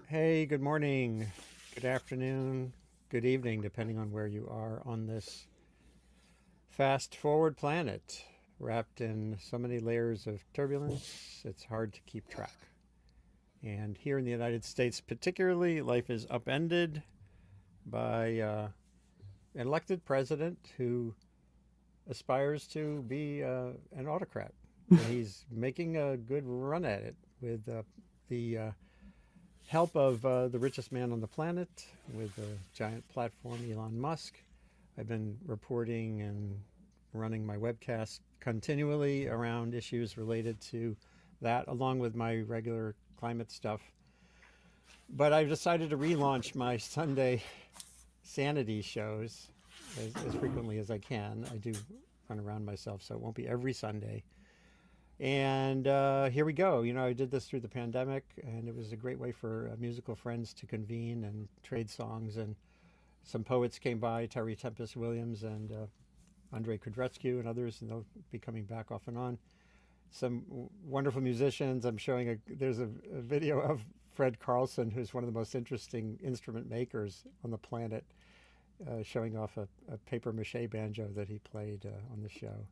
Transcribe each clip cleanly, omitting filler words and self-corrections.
Hey, good morning, good afternoon, good evening, depending on where you are on this fast forward planet, wrapped in so many layers of turbulence, it's hard to keep track. And here in the United States, particularly, life is upended by an elected president who aspires to be an autocrat. And he's making a good run at it with the help of the richest man on the planet with a giant platform, Elon Musk. I've been reporting and running my webcast continually around issues related to that, along with my regular climate stuff. But I've decided to relaunch my Sunday Sanity shows as frequently as I can. I do run around myself, so it won't be every Sunday. And here we go. I did this through the pandemic, and it was a great way for musical friends to convene and trade songs. And some poets came by, Terry Tempest Williams and Andre Kudrescu and others, and they'll be coming back off and on. Some wonderful musicians. I'm showing there's a video of Fred Carlson, who's one of the most interesting instrument makers on the planet, showing off a paper mache banjo that he played on the show.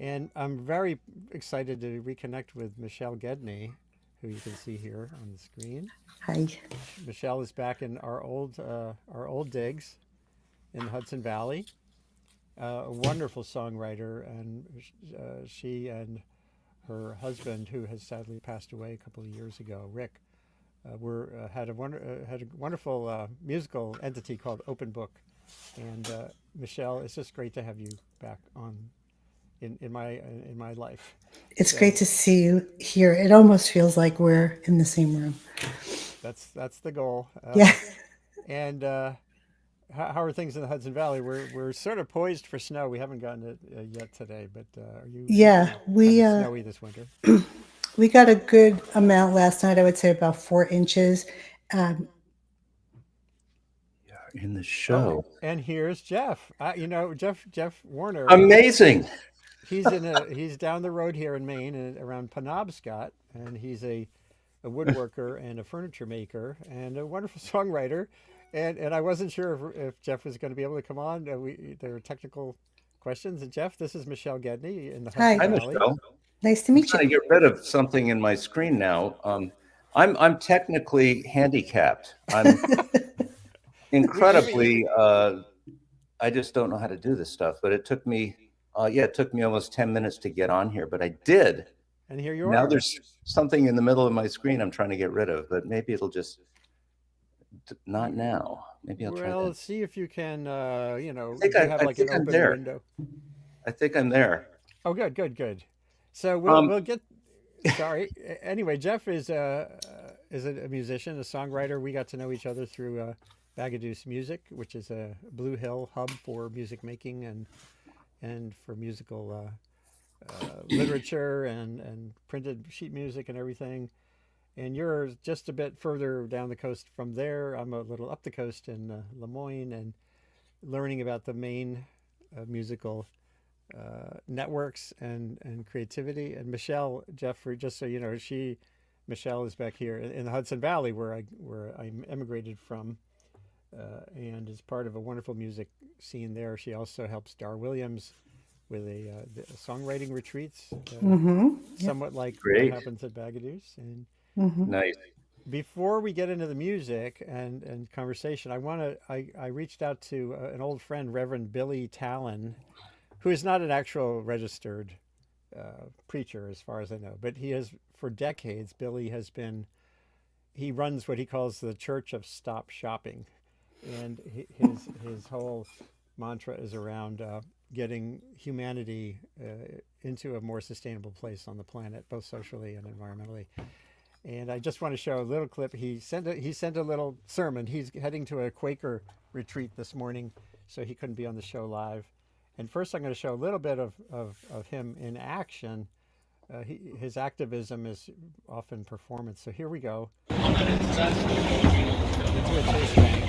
And I'm very excited to reconnect with Michelle Gedney, who you can see here on the screen. Hi. Michelle is back in our old digs in the Hudson Valley. A wonderful songwriter, and she and her husband, who has sadly passed away a couple of years ago, Rick, had a wonderful musical entity called Open Book. And Michelle, it's just great to have you back on in my life. It's So great to see you here. It almost feels like we're in the same room. that's the goal. Yeah. And how are things in the Hudson Valley? We're sort of poised for snow. We haven't gotten it yet today, but are you Yeah. kind We of uh snowy this winter? we got a good amount last night. I would say about 4 inches. Um, In the Oh, show. and here's Jeff. Jeff Warner. Amazing. He's down the road here in Maine, around Penobscot, and he's a woodworker and a furniture maker and a wonderful songwriter. And I wasn't sure if Jeff was going to be able to come on. There were technical questions. And Jeff, this is Michelle Gedney in the Hudson Hi. Hi, Valley. Michelle. Nice to I'm meet you. trying to get rid of something in my screen now. I'm technically handicapped. I'm We give you, incredibly. I just don't know how to do this stuff. But it took me. It took me almost 10 minutes to get on here, but I did. and here you Now are. there's something in the middle of my screen I'm trying to get rid of, but maybe it'll just not now. Maybe I'll try Well, that. let's see if you can. think Do you I, have I like an think I'm open there. window? I think I'm there. Oh, good, good, good. So we'll Um, we'll get. Sorry. Anyway, Jeff is a musician, a songwriter. We got to know each other through Bagaduce Music, which is a Blue Hill hub for music making and for musical literature and printed sheet music and everything. And you're just a bit further down the coast from there. I'm a little up the coast in Lemoyne, and learning about the main musical networks and creativity. And Michelle, Jeffrey, just so you know, Michelle is back here in the Hudson Valley where I emigrated from, and is part of a wonderful music scene there. She also helps Dar Williams with the songwriting retreats, Mm-hmm. Yep. somewhat like what Great. happens at Bagaduce. And Mm-hmm. Nice. before we get into the music and conversation, I reached out to an old friend, Reverend Billy Talon, who is not an actual registered preacher as far as I know, but he has for decades. Billy has been he runs what he calls the Church of Stop Shopping, and his whole mantra is around getting humanity into a more sustainable place on the planet, both socially and environmentally. And I just want to show a little clip. He sent a little sermon. He's heading to a Quaker retreat this morning, so he couldn't be on the show live. And first, I'm going to show a little bit of him in action. His activism is often performance. So here we go. Into a chase bank.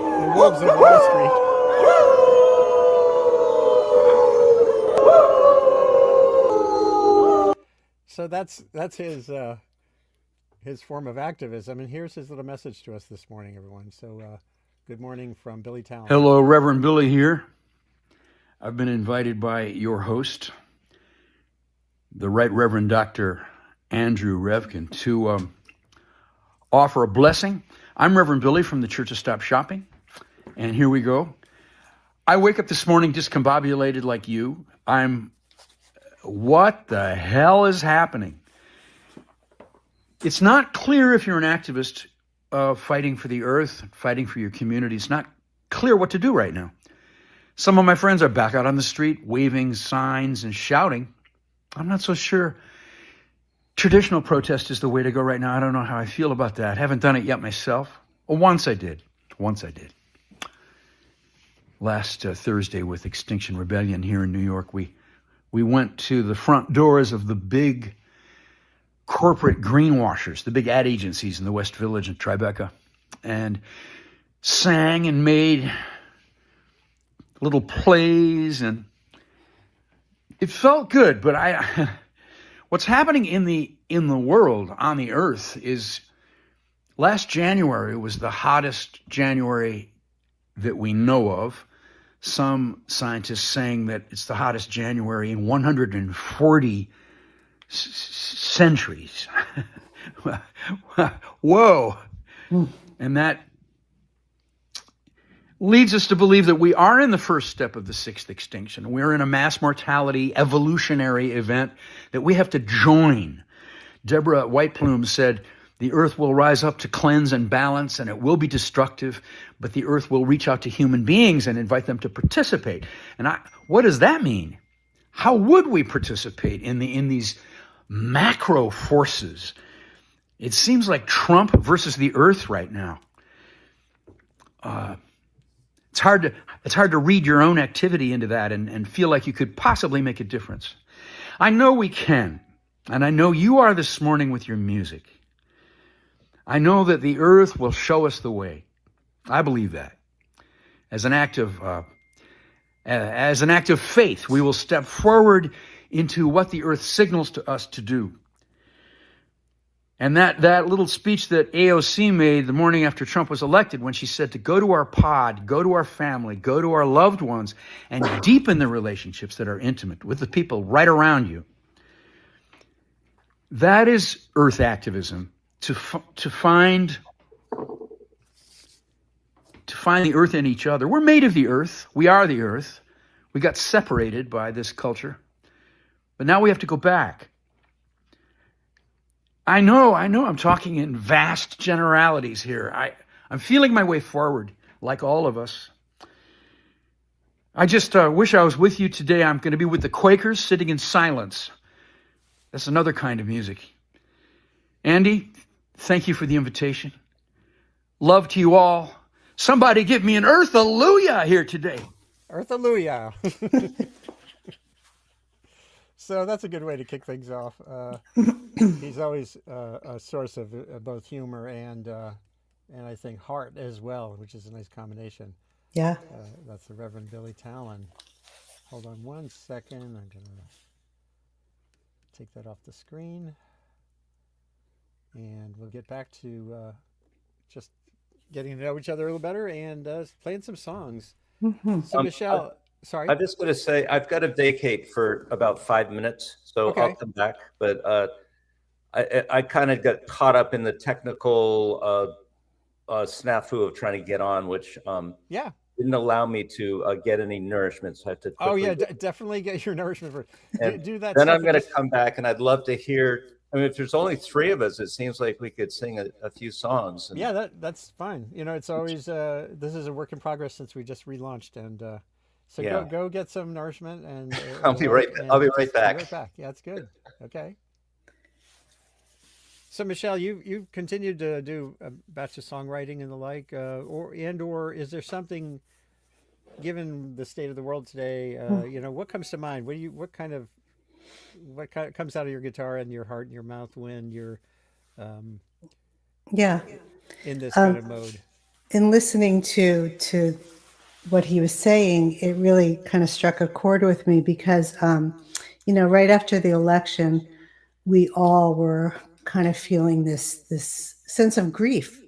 The Wolves of Wall Street. So that's his form of activism. And here's his little message to us this morning, everyone. So good morning from Billy Talon. Hello, Reverend Billy here. I've been invited by your host, the Right Reverend Dr. Andrew Revkin, to offer a blessing. I'm Reverend Billy from the Church of Stop Shopping, and here we go. I wake up this morning discombobulated like you. What the hell is happening? It's not clear if you're an activist fighting for the earth, fighting for your community. It's not clear what to do right now. Some of my friends are back out on the street, waving signs and shouting. I'm not so sure traditional protest is the way to go right now. I don't know how I feel about that. Haven't done it yet myself. Well, once I did. Last Thursday with Extinction Rebellion here in New York, we went to the front doors of the big corporate greenwashers, the big ad agencies in the West Village in Tribeca, and sang and made little plays, and it felt good. But what's happening in the world, on the earth, is last January was the hottest January that we know of. Some scientists saying that it's the hottest January in 140 centuries. Whoa. And that leads us to believe that we are in the first step of the sixth extinction. We're in a mass mortality evolutionary event that we have to join. Deborah Whiteplume said, the earth will rise up to cleanse and balance, and it will be destructive, but the earth will reach out to human beings and invite them to participate. And what does that mean? How would we participate in these macro forces? It seems like Trump versus the earth right now. It's hard to read your own activity into that and feel like you could possibly make a difference. I know we can, and I know you are this morning with your music. I know that the earth will show us the way. I believe that. As an act of faith, we will step forward into what the earth signals to us to do. And that little speech that AOC made the morning after Trump was elected, when she said to go to our pod, go to our family, go to our loved ones, and deepen the relationships that are intimate with the people right around you. That is earth activism, to find the earth in each other. We're made of the earth. We are the earth. We got separated by this culture. But now we have to go back. I know I'm talking in vast generalities here. I'm feeling my way forward, like all of us. I just wish I was with you today. I'm going to be with the Quakers sitting in silence. That's another kind of music. Andy, thank you for the invitation. Love to you all. Somebody give me an earth-alleluia here today. Earth-alleluia. So that's a good way to kick things off. He's always a source of both humor and I think heart as well, which is a nice combination. Yeah. That's the Reverend Billy Talon. Hold on one second. I'm going to take that off the screen. And we'll get back to just getting to know each other a little better and playing some songs. Mm-hmm. So Michelle, sorry. I'm just going to say I've got to vacate for about 5 minutes, so Okay. I'll come back. But I kind of got caught up in the technical snafu of trying to get on, which didn't allow me to get any nourishment. So I have to. Definitely get your nourishment first. Do that. Then I'm going to come back, and I'd love to hear. I mean, if there's only 3 of us, it seems like we could sing a few songs. Yeah, that's fine. You know, it's always this is a work in progress since we just relaunched, and so go get some nourishment, and I'll be right back. Be right back. Yeah, that's good. Okay. So Michelle, you've continued to do a batch of songwriting and the like, or is there something, given the state of the world today, you know, what comes to mind? What kind of comes out of your guitar and your heart and your mouth when you're in this kind of mode? In listening to what he was saying, it really kind of struck a chord with me because, you know, right after the election, we all were kind of feeling this sense of grief.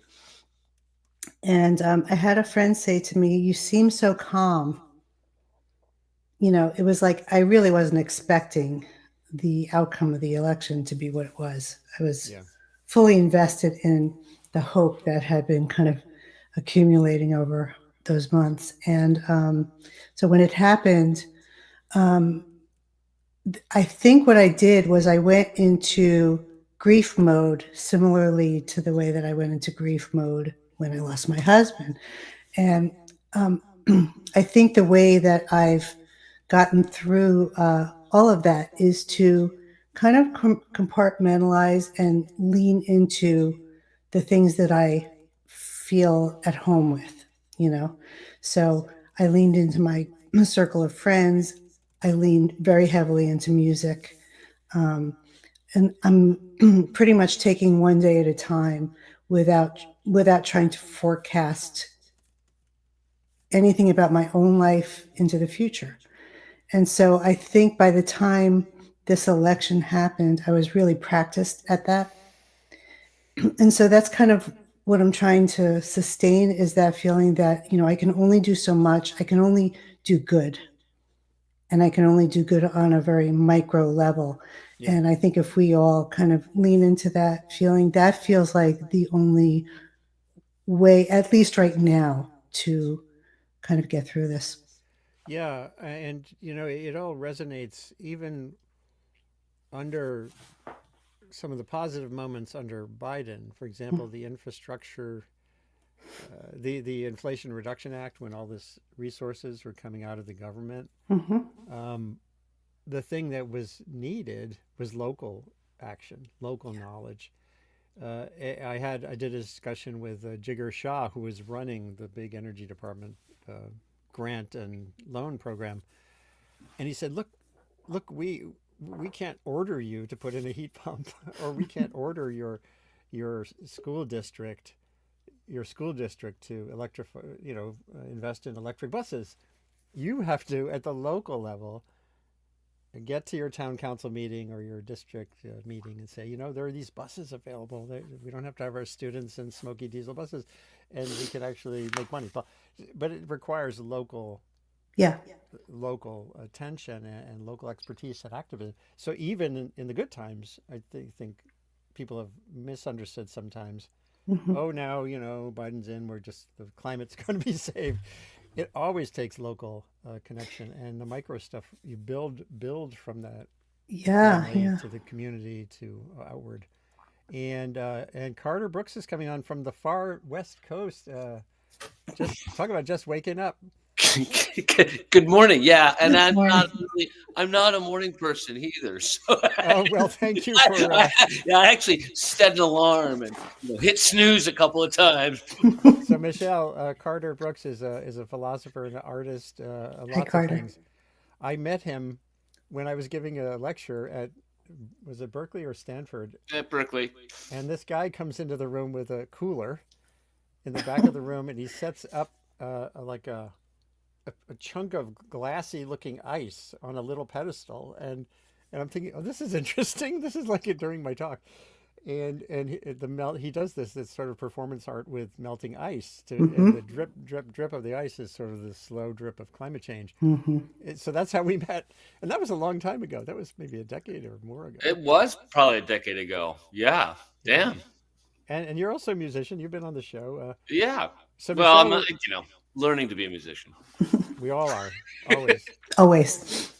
And I had a friend say to me, "You seem so calm." It was like I really wasn't expecting the outcome of the election to be what it was. I was fully invested in the hope that had been kind of accumulating over those months. And so when it happened, I think what I did was I went into grief mode, similarly to the way that I went into grief mode when I lost my husband. And I think the way that I've gotten through all of that is to kind of compartmentalize and lean into the things that I feel at home with, So I leaned into my circle of friends. I leaned very heavily into music. And I'm pretty much taking one day at a time without trying to forecast anything about my own life into the future. And so I think by the time this election happened, I was really practiced at that. And so that's kind of what I'm trying to sustain, is that feeling that, I can only do so much. I can only do good. And I can only do good on a very micro level. Yeah. And I think if we all kind of lean into that feeling, that feels like the only way, at least right now, to kind of get through this. Yeah, and it all resonates even under some of the positive moments under Biden. For example, the infrastructure, the Inflation Reduction Act, when all this resources were coming out of the government. The thing that was needed was local action, local knowledge. I did a discussion with Jigar Shah, who was running the big energy department grant and loan program, and he said, look, we can't order you to put in a heat pump, or we can't order your school district to electrify, invest in electric buses. You have to, at the local level, get to your town council meeting or your district meeting and say, there are these buses available. We don't have to have our students in smoky diesel buses, and we can actually make money. But it requires local attention and local expertise and activism. So even in the good times, I think people have misunderstood sometimes. Oh, now, Biden's in, the climate's going to be saved. It always takes local connection, and the micro stuff you build from that. To the community to outward. And Carter Brooks is coming on from the far west coast. Just talk about just waking up. Good morning. Yeah, and I'm not a morning person either. So oh well, thank you for. I actually set an alarm and hit snooze a couple of times. So Michelle, Carter Brooks is a philosopher and an artist. Lots of things. I met him when I was giving a lecture at, was it Berkeley or Stanford? At Berkeley. And this guy comes into the room with a cooler in the back of the room, and he sets up like a chunk of glassy looking ice on a little pedestal, and I'm thinking, oh, this is interesting. This is like it during my talk, and he does this sort of performance art with melting ice and the drip of the ice is sort of the slow drip of climate change. So that's how we met, and that was a long time ago. That was maybe a decade or more ago. It was probably a decade ago. Yeah. Damn. And you're also a musician. You've been on the show. Yeah. So well, Michelle, I'm learning to be a musician. We all are, always.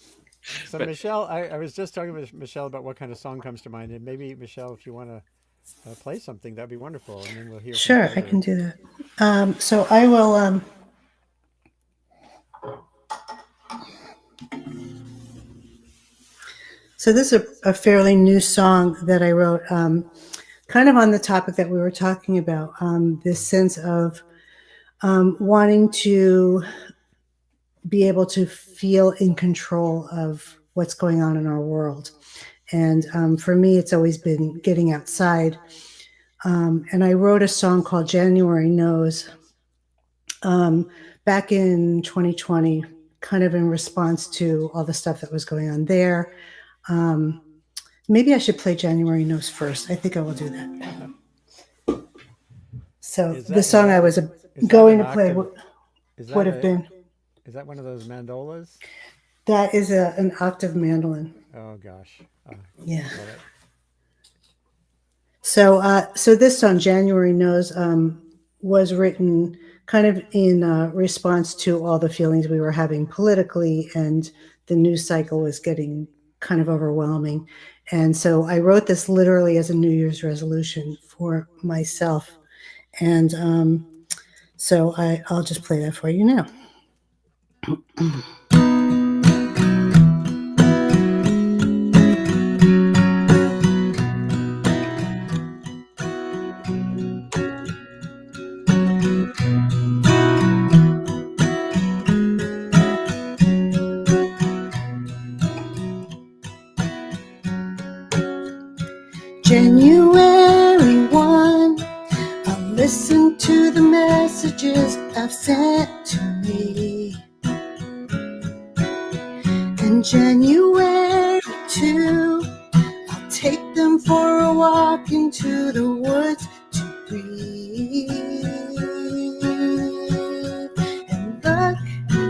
So Michelle, I was just talking with Michelle about what kind of song comes to mind, and maybe Michelle, if you want to play something, that'd be wonderful, and then we'll hear. Sure, I can do that. So I will. So this is a fairly new song that I wrote, kind of on the topic that we were talking about, this sense of wanting to be able to feel in control of what's going on in our world. And for me, it's always been getting outside. And I wrote a song called January Knows back in 2020, kind of in response to all the stuff that was going on there. maybe I should play January Knows first. I think I will do that. So the song I was going to play would have been. Is that one of those mandolas? That is an octave mandolin. Oh gosh. Yeah. So this song, January Knows, was written kind of in response to all the feelings we were having politically, and the news cycle was getting kind of overwhelming. And so I wrote this literally as a New Year's resolution for myself. And so I'll just play that for you now. January 1, I'll listen to the messages I've sent to me. And January 2, I'll take them for a walk into the woods to breathe. And look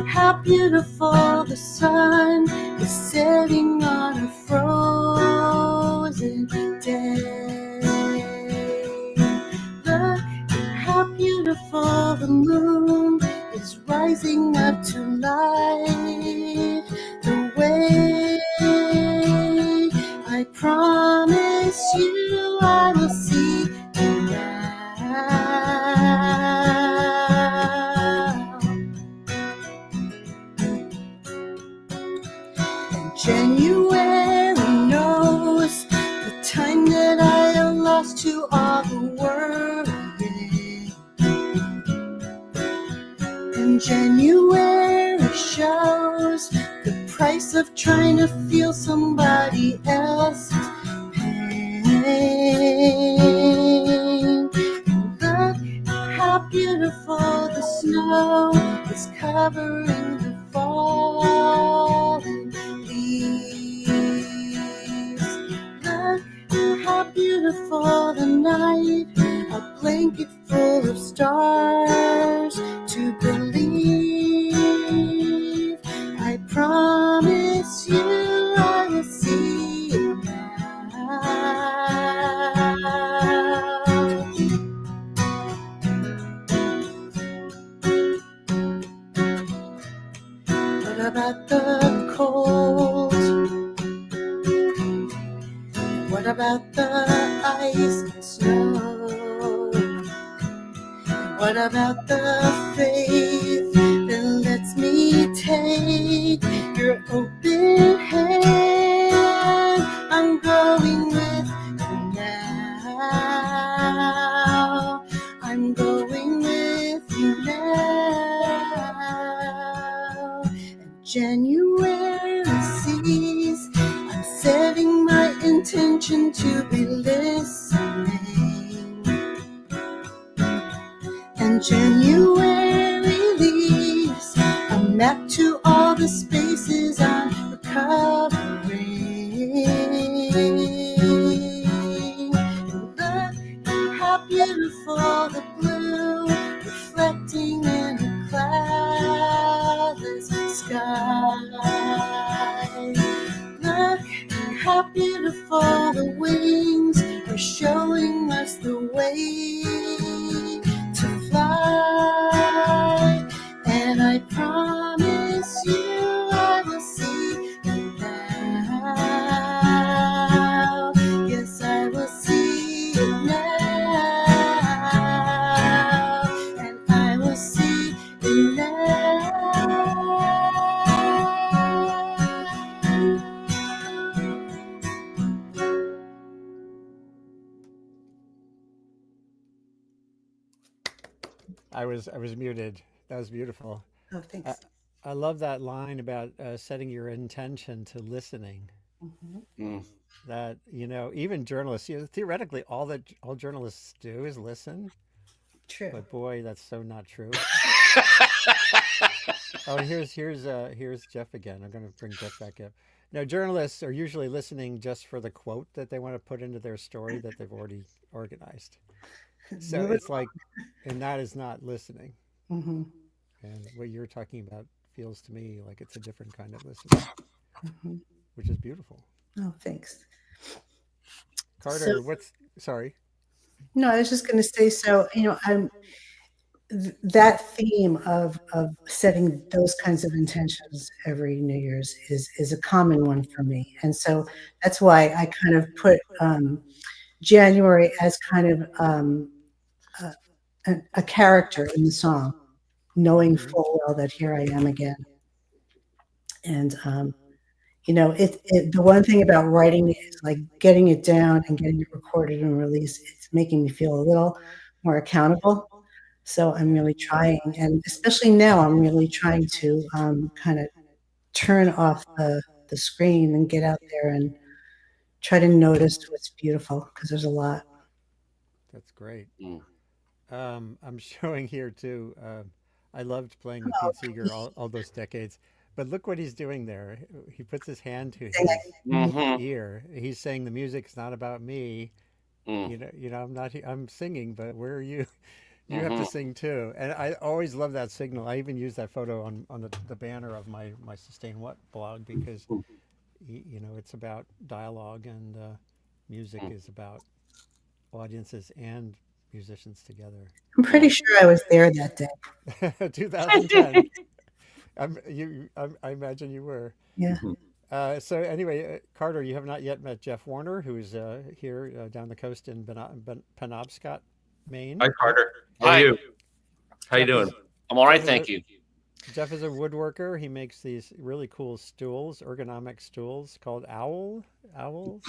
how beautiful the sun is setting on a frozen day. Look how beautiful the moon is rising up to light the way. I promise you I will see you now. And January knows the time that I lost to all the worrying. And January shows the price of trying to feel somebody else's pain. And look how beautiful the snow is covering the fallen leaves. Look how beautiful the night, a blanket full of stars to believe. I promise you I will see you now. What about the cold? What about the ice and snow? What about the faith that lets me take your open hand? I'm going with you now. I'm going with you now. And January sees I'm setting my intention to be listening. And January leaves a map to all the spaces I'm recovering. And look how beautiful the blue reflecting in a cloudless sky. Look how beautiful the wings are showing us the way to fly. And I promise you I will see you now. Yes, I will see you now. And I will see you now. I was muted. That was beautiful. Oh, thanks. I love that line about setting your intention to listening. That, even journalists, theoretically, all journalists do is listen. True. But boy, that's so not true. Oh, here's Jeff again. I'm going to bring Jeff back up. Now, journalists are usually listening just for the quote that they want to put into their story that they've already organized. So Move it it's like, and that is not listening. along. And what you're talking about feels to me like it's a different kind of listening, which is beautiful. Oh, thanks. So, Carter, sorry? no, I was just going to say, so, that theme of setting those kinds of intentions every New Year's is a common one for me. And so that's why I kind of put January as kind of a character in the song, knowing full well that here I am again. And the one thing about writing is like getting it down and getting it recorded and released. It's making me feel a little more accountable. So I'm really trying, and especially now, I'm really trying to kind of turn off the screen and get out there and try to notice what's beautiful, because there's a lot. That's great. Mm. I'm showing here too. I loved playing with Pete Seeger all those decades, but look what he's doing there. He puts his hand to his ear. He's saying the music's not about me. I'm not. I'm singing, but where are you? You have to sing too. And I always love that signal. I even use that photo on the banner of my Sustain What blog because it's about dialogue, and music is about audiences and musicians together. I'm pretty sure I was there that day. 2010. I imagine you were. Yeah. So anyway, Carter, you have not yet met Jeff Warner, who's here down the coast in Penobscot, Maine. Hi, Carter. How are you? How you doing? I'm all right, thank you. Jeff is a woodworker. He makes these really cool stools, ergonomic stools called owl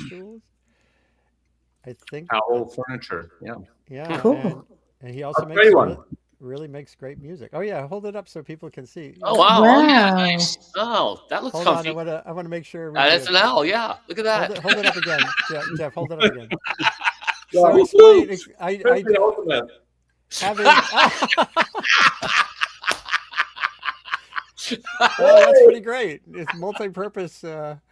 stools. I think Owl furniture. Yeah. Yeah. Cool. And he also really makes great music. Oh yeah, hold it up so people can see. Oh wow! Wow. Oh, yeah, nice. Oh, that looks Hold comfy. on, I want to make sure. That's an owl. Yeah, look at that. Hold it up again, Jeff. Hold it up again. Yeah. So explain. I the ultimate. having. Oh, that's pretty great. It's multi-purpose item.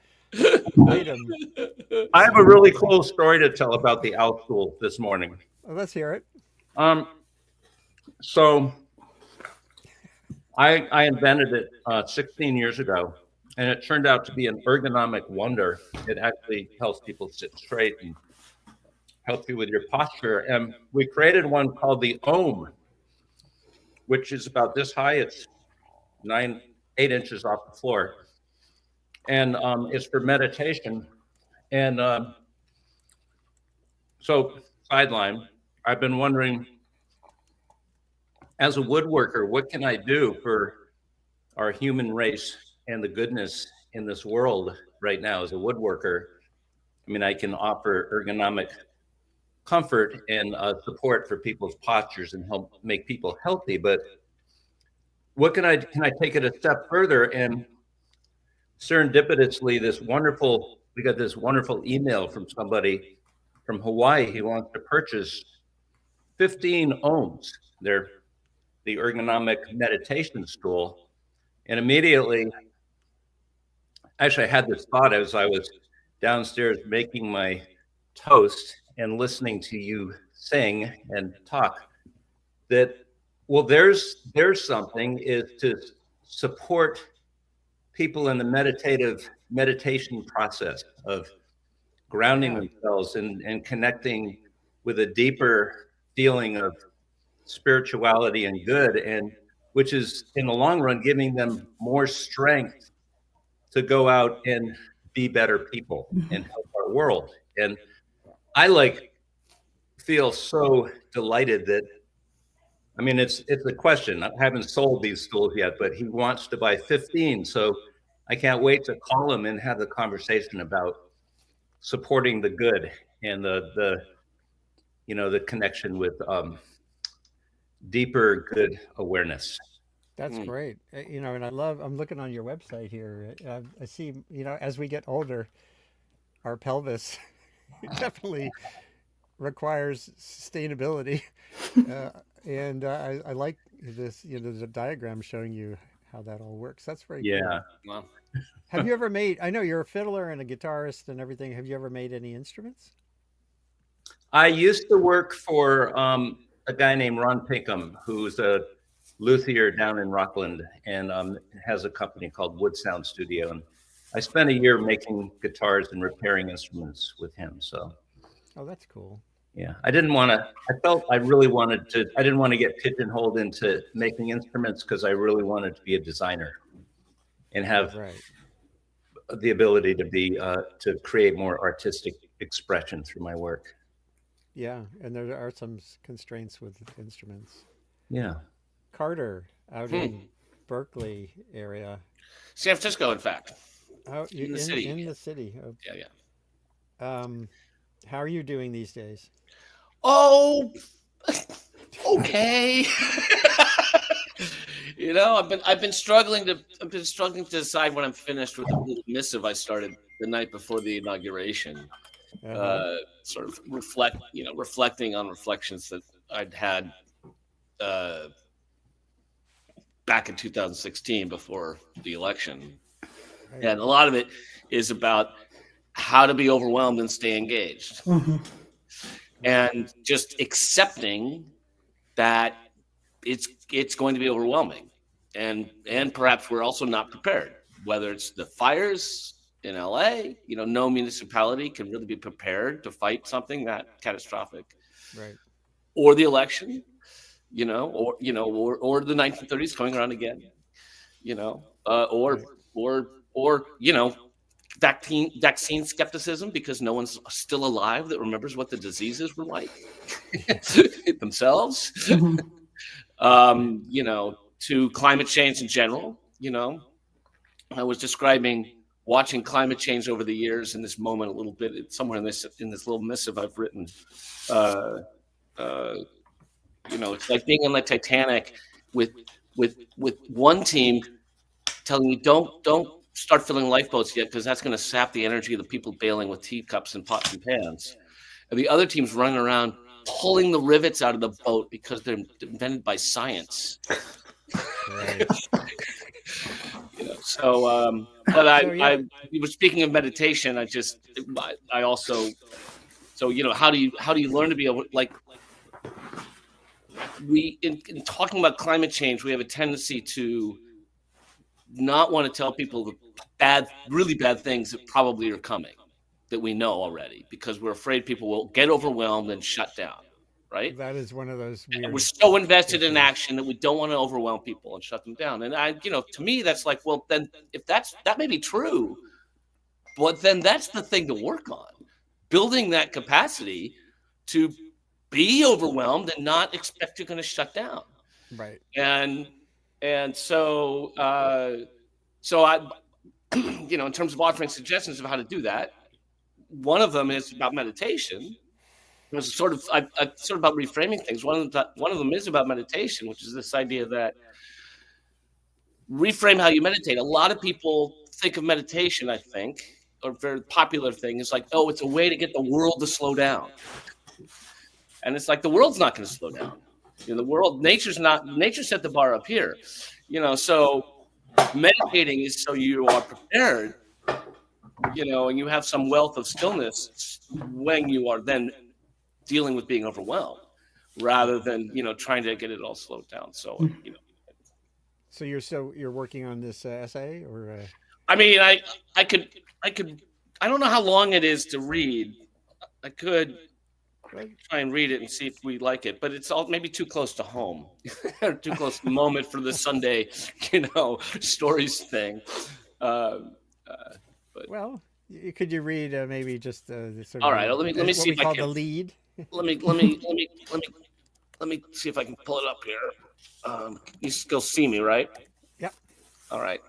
I have a really cool story to tell about the owl stool this morning. Well, let's hear it. So I invented it 16 years ago, and it turned out to be an ergonomic wonder. It actually helps people sit straight and helps you with your posture. And we created one called the Ohm, which is about this high. It's 8 inches off the floor, and it's for meditation. And so, sideline, I've been wondering, as a woodworker, what can I do for our human race and the goodness in this world right now as a woodworker? I mean, I can offer ergonomic comfort and support for people's postures and help make people healthy, but what can I take it a step further? And serendipitously, we got this wonderful email from somebody from Hawaii. He wants to purchase 15 ohms. They're the ergonomic meditation stool. And immediately, actually, I had this thought as I was downstairs making my toast and listening to you sing and talk, that, well, there's something is to support people in the meditation process of grounding themselves and connecting with a deeper feeling of spirituality and good, and which is in the long run giving them more strength to go out and be better people and help our world. And I feel so delighted that, I mean, it's a question. I haven't sold these stools yet, but he wants to buy 15. So I can't wait to call him and have the conversation about supporting the good and the connection with deeper good awareness. That's great. And I'm looking on your website here. I see, as we get older, our pelvis definitely requires sustainability. And I like this, the diagram showing you how that all works. That's very Yeah. cool. Wow. Have you ever made? I know you're a fiddler and a guitarist and everything. Have you ever made any instruments? I used to work for a guy named Ron Pinkham, who's a luthier down in Rockland, and has a company called Wood Sound Studio. And I spent a year making guitars and repairing instruments with him. So, oh, that's cool. Yeah, I didn't want to. I felt I really wanted to. I didn't want to get pigeonholed into making instruments because I really wanted to be a designer and have the ability to be to create more artistic expression through my work. Yeah, and there are some constraints with instruments. Yeah. Carter out in Berkeley area. San Francisco, in fact. Out in the city. In the city. Oh. Yeah. How are you doing these days? Oh, okay. You know, I've been struggling to decide when I'm finished with the little missive I started the night before the inauguration. Sort of reflecting on reflections that I'd had back in 2016 before the election. Right. And a lot of it is about how to be overwhelmed and stay engaged. Mm-hmm. And just accepting that it's going to be overwhelming. And perhaps we're also not prepared, whether it's the fires in LA, no municipality can really be prepared to fight something that catastrophic. Right. Or the election, or the 1930s coming around again, or vaccine skepticism because no one's still alive that remembers what the diseases were like themselves. Mm-hmm. To climate change in general. I was describing watching climate change over the years in this moment a little bit. It's somewhere in this little missive I've written. It's like being on the Titanic with one team telling you don't start filling lifeboats yet because that's going to sap the energy of the people bailing with teacups and pots and pans. And the other team's running around pulling the rivets out of the boat because they're invented by science. Right. I was speaking of meditation. I also, how do you learn to be able, like, in talking about climate change, we have a tendency to not want to tell people the really bad things that probably are coming, that we know already, because we're afraid people will get overwhelmed and shut down. Right. That is one of those weird. And we're so invested in action that we don't want to overwhelm people and shut them down. And to me, that's like, well, then if that may be true, but then that's the thing to work on, building that capacity to be overwhelmed and not expect you're going to shut down. Right. And so I, in terms of offering suggestions of how to do that, one of them is about meditation. It was sort of about reframing things. One of them is about meditation, which is this idea that reframe how you meditate. A lot of people think of meditation, I think, or a very popular thing is like, oh, it's a way to get the world to slow down. And it's like the world's not going to slow down. The world, nature set the bar up here. So meditating is so you are prepared, and you have some wealth of stillness when you are then dealing with being overwhelmed rather than trying to get it all slowed down. So So you're working on this essay, or I mean, I could I don't know how long it is to read. I could try and read it and see if we like it, but it's all maybe too close to home, too close to the moment for the Sunday stories thing. But well, could you read maybe just the sort of all right? Let me see if I can. The lead. Let me see if I can pull it up here. You still see me, right? Yep. All right.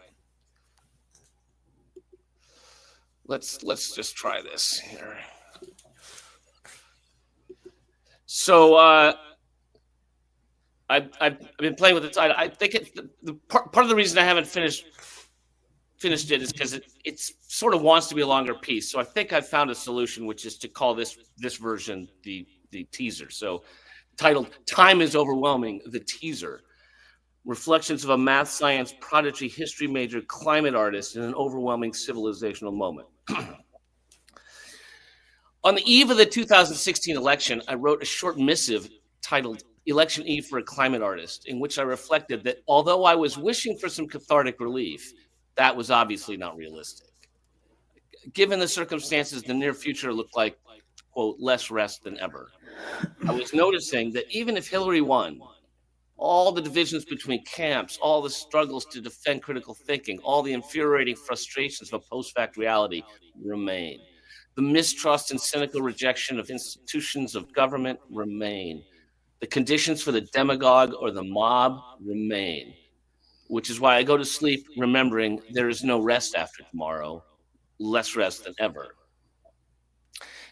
Let's just try this here. So I've been playing with it. I think the part of the reason I haven't finished it is because it sort of wants to be a longer piece. So I think I've found a solution, which is to call this version the teaser. So titled "Time is Overwhelming," the teaser. reflections of a math science prodigy history major climate artist in an overwhelming civilizational moment. On the eve of the 2016 election, I wrote a short missive titled Election Eve for a Climate Artist, in which I reflected that although I was wishing for some cathartic relief, that was obviously not realistic. Given the circumstances, the near future looked like, quote, less rest than ever. I was noticing that even if Hillary won, all the divisions between camps, all the struggles to defend critical thinking, all the infuriating frustrations of a post-fact reality remain. The mistrust and cynical rejection of institutions of government remain. The conditions for the demagogue or the mob remain, which is why I go to sleep remembering there is no rest after tomorrow, less rest than ever.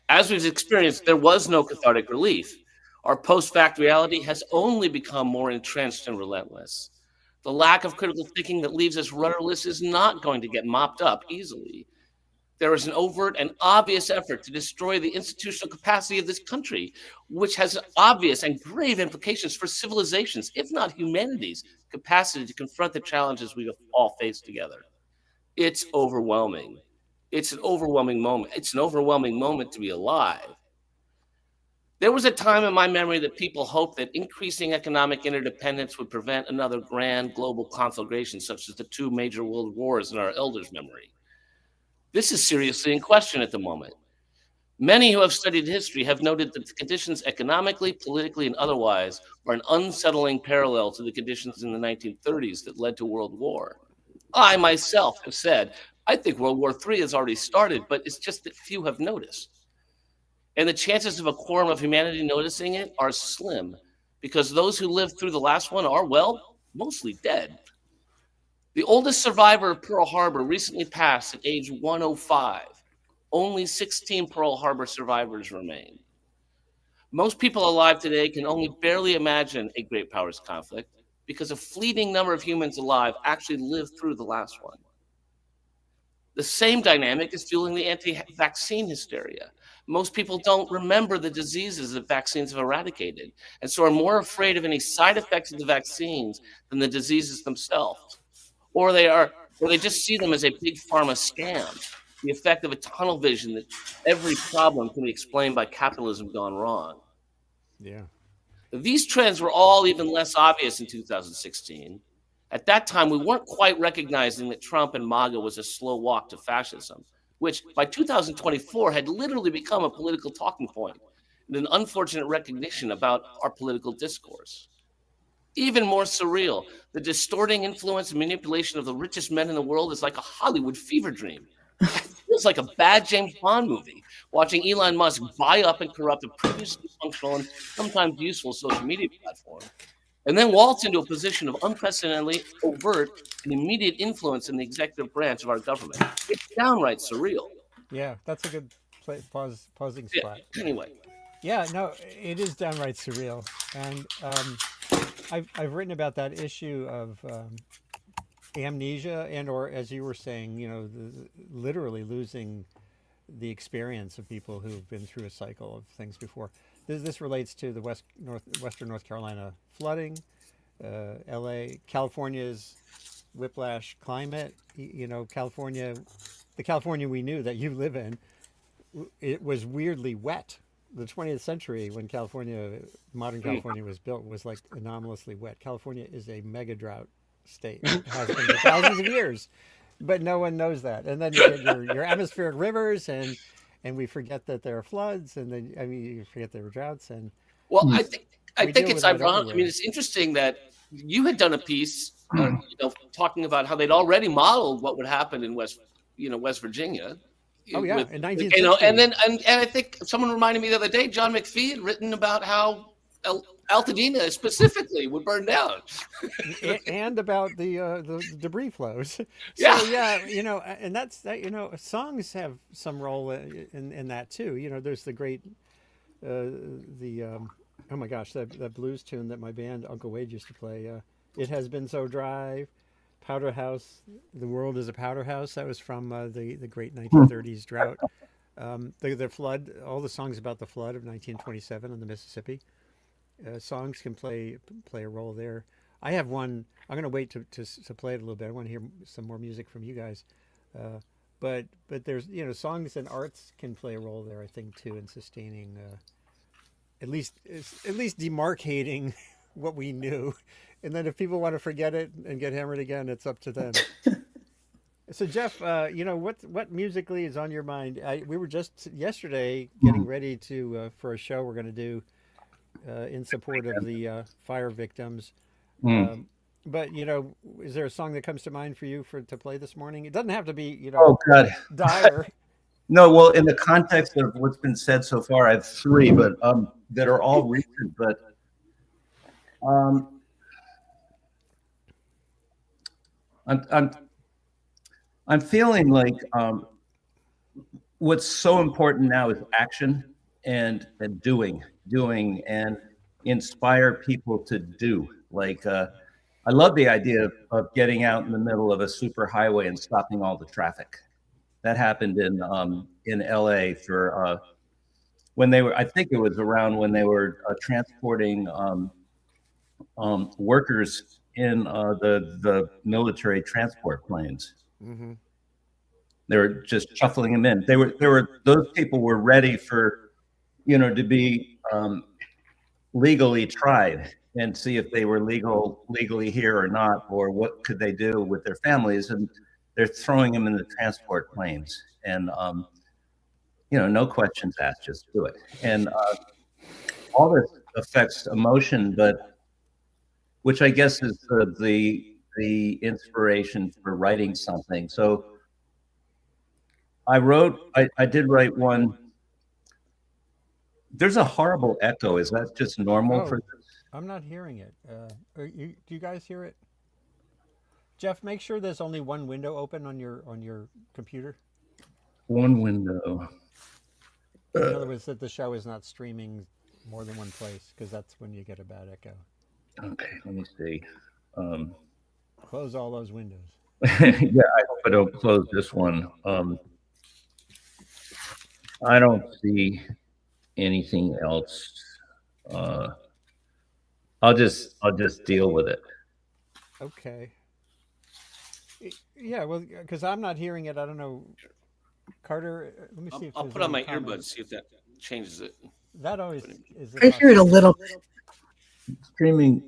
As we've experienced, there was no cathartic relief. Our post-fact reality has only become more entrenched and relentless. The lack of critical thinking that leaves us rudderless is not going to get mopped up easily. There is an overt and obvious effort to destroy the institutional capacity of this country, which has obvious and grave implications for civilizations, if not humanity's, capacity to confront the challenges we all face together. It's overwhelming. It's an overwhelming moment. It's an overwhelming moment to be alive. There was a time in my memory that people hoped that increasing economic interdependence would prevent another grand global conflagration, such as the two major world wars in our elders' memory. This is seriously in question at the moment. Many who have studied history have noted that the conditions economically, politically, and otherwise are an unsettling parallel to the conditions in the 1930s that led to World War. I myself have said, I think World War III has already started, but it's just that few have noticed. And the chances of a quorum of humanity noticing it are slim, because those who lived through the last one are, well, mostly dead. The oldest survivor of Pearl Harbor recently passed at age 105. Only 16 Pearl Harbor survivors remain. Most people alive today can only barely imagine a great powers conflict because a fleeting number of humans alive actually lived through the last one. The same dynamic is fueling the anti-vaccine hysteria. Most people don't remember the diseases that vaccines have eradicated, and so are more afraid of any side effects of the vaccines than the diseases themselves. Or they just see them as a big pharma scam, the effect of a tunnel vision that every problem can be explained by capitalism gone wrong. Yeah. These trends were all even less obvious in 2016. At that time, we weren't quite recognizing that Trump and MAGA was a slow walk to fascism, which by 2024 had literally become a political talking point and an unfortunate recognition about our political discourse. Even more surreal, the distorting influence and manipulation of the richest men in the world is like a Hollywood fever dream. It feels like a bad James Bond movie, watching Elon Musk buy up and corrupt a previously functional and sometimes useful social media platform, and then waltz into a position of unprecedentedly overt and immediate influence in the executive branch of our government. It's downright surreal. Yeah, that's a good pausing spot. Yeah, anyway. Yeah, no, it is downright surreal. And I've written about that issue of amnesia or, as you were saying, literally losing the experience of people who've been through a cycle of things before. This relates to the Western North Carolina flooding, L.A., California's whiplash climate. California, the California we knew that you live in, it was weirdly wet. The 20th century, when modern California was built, was like anomalously wet. California is a mega drought state. It has been for thousands of years, but no one knows that. And then you get your atmospheric rivers, and we forget that there are floods, and then you forget there are droughts. And well, I think it's ironic. I mean, it's interesting that you had done a piece, talking about how they'd already modeled what would happen in West Virginia. Oh yeah, in 1960. And I think someone reminded me the other day, John McPhee had written about how Altadena specifically would burn down, and about the debris flows. So, yeah, and that's that. Songs have some role in that too. There's the great oh my gosh, that blues tune that my band Uncle Wade used to play. It has been so dry. Powder House, the world is a powder house. That was from the great 1930s drought. The flood, all the songs about the flood of 1927 on the Mississippi. Songs can play a role there. I have one. I'm going to wait to play it a little bit. I want to hear some more music from you guys. But there's songs and arts can play a role there, I think, too, in sustaining at least demarcating what we knew, and then if people want to forget it and get hammered again, it's up to them. So Jeff, what musically is on your mind? We were just yesterday getting ready to for a show we're going to do in support of the fire victims. But is there a song that comes to mind for you to play this morning? It doesn't have to be Oh God, dire. No, well, in the context of what's been said so far, I have three, but that are all recent. But I'm feeling like what's so important now is action and doing and inspire people to do. Like I love the idea of getting out in the middle of a super highway and stopping all the traffic. That happened in LA for when they were. I think it was around when they were transporting workers in the military transport planes. Mm-hmm. They were just shuffling them in. They were those people were ready for to be legally tried and see if they were legally here or not, or what could they do with their families. And they're throwing them in the transport planes, and no questions asked, just do it. And all this affects emotion, but which I guess is the inspiration for writing something. So I did write one. There's a horrible echo. Is that just normal for this? I'm not hearing it. Do you guys hear it? Jeff, make sure there's only one window open on your computer. One window. In other words, that the show is not streaming more than one place, because that's when you get a bad echo. Okay, let me see. Close all those windows. Yeah, I hope I don't close this one. I don't see anything else. I'll just deal with it. Okay. Yeah, well, because I'm not hearing it. I don't know. Carter, let me see if I'll put on my earbuds, see if that changes it. That always is. I hear it a little. Streaming.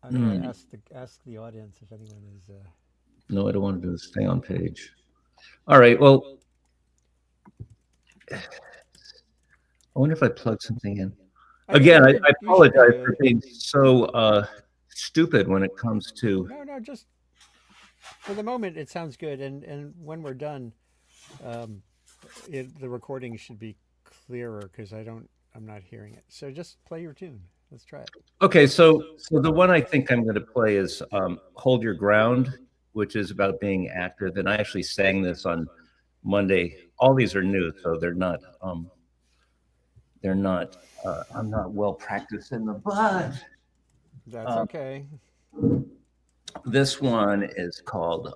I'm going to ask the audience if anyone is. No, I don't want to do stay on page. All right. Well, I wonder if I plug something in. Again, I apologize for being so stupid when it comes to. No, just for the moment, it sounds good, and when we're done, the recording should be clearer, because I'm not hearing it. So just play your tune. Let's try it. Okay, so the one I think I'm going to play is "Hold Your Ground," which is about being active, and I actually sang this on Monday. All these are new, so they're not. I'm not well practiced in them, but that's okay. This one is called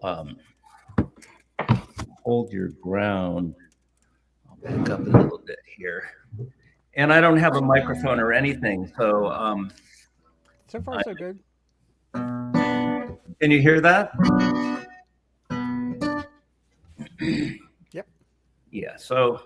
"Hold Your Ground." I'll back up a little bit here, and I don't have a microphone or anything, so so far so good. Can you hear that? Yep. Yeah. So.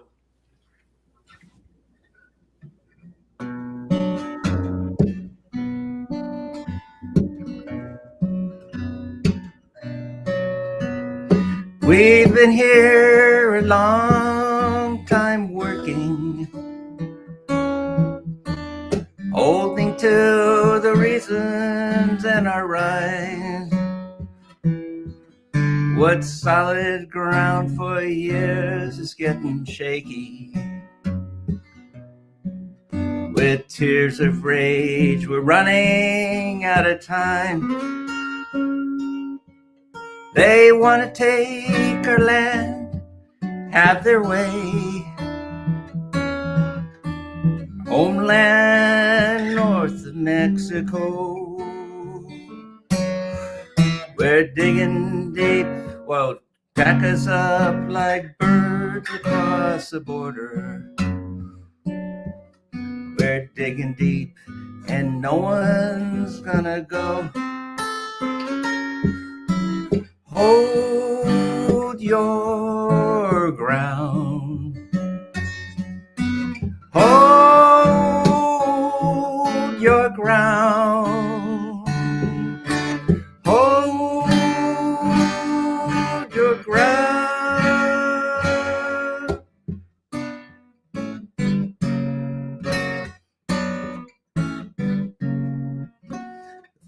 We've been here a long time working, holding to the reasons and our rights. What's solid ground for years is getting shaky. With tears of rage, we're running out of time. They want to take our land, have their way. Homeland north of Mexico. We're digging deep, well, pack us up like birds across the border. We're digging deep, and no one's gonna go. Hold your ground. Hold your ground. Hold your ground.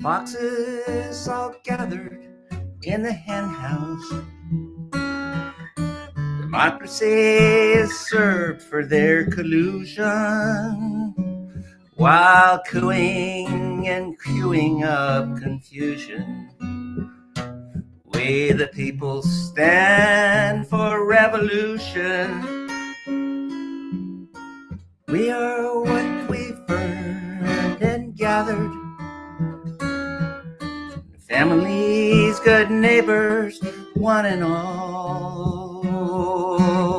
Foxes all gathered in the hen house. Democracy is served for their collusion, while cooing and queuing up confusion. We the people stand for revolution. We are what we've earned and gathered. Families, good neighbors, one and all.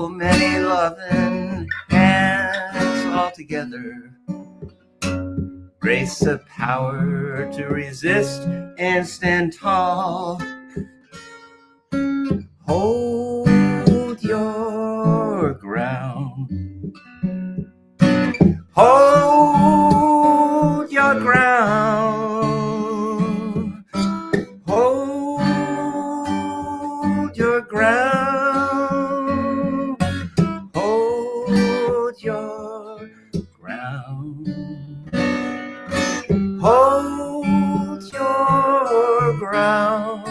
Many loving hands all together. Grace of power to resist and stand tall. Hold your ground. Hold your ground. Hold your ground. Hold your ground. Hold your ground.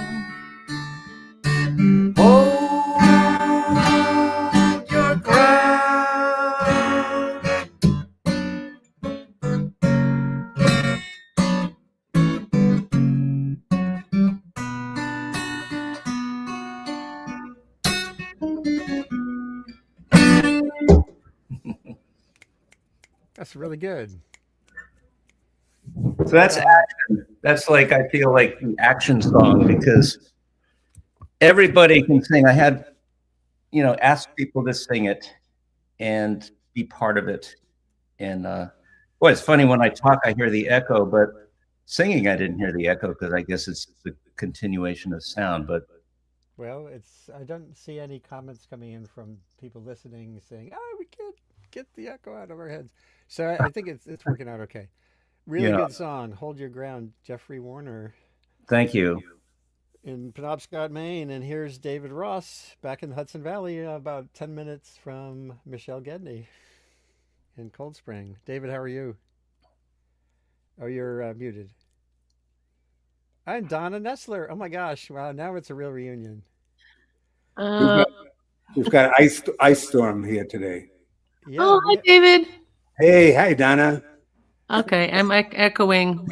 Hold your ground. That's really good. So that's action. That's like, I feel like the action song, because everybody can sing. I had, ask people to sing it and be part of it. And boy, it's funny when I talk, I hear the echo, but singing, I didn't hear the echo because I guess it's the continuation of sound. But well, I don't see any comments coming in from people listening saying, "Oh, we can't get the echo out of our heads." So I think it's working out okay. Really good song. Hold Your Ground, Jeffrey Warner. Thank you. In Penobscot, Maine. And here's David Ross back in the Hudson Valley, about 10 minutes from Michelle Gedney in Cold Spring. David, how are you? Oh, you're muted. I'm Donna Nestler. Oh my gosh. Wow, now it's a real reunion. We've got ice storm here today. Yeah, oh, hi, David. Hey, hi, Donna. Okay, I'm echoing.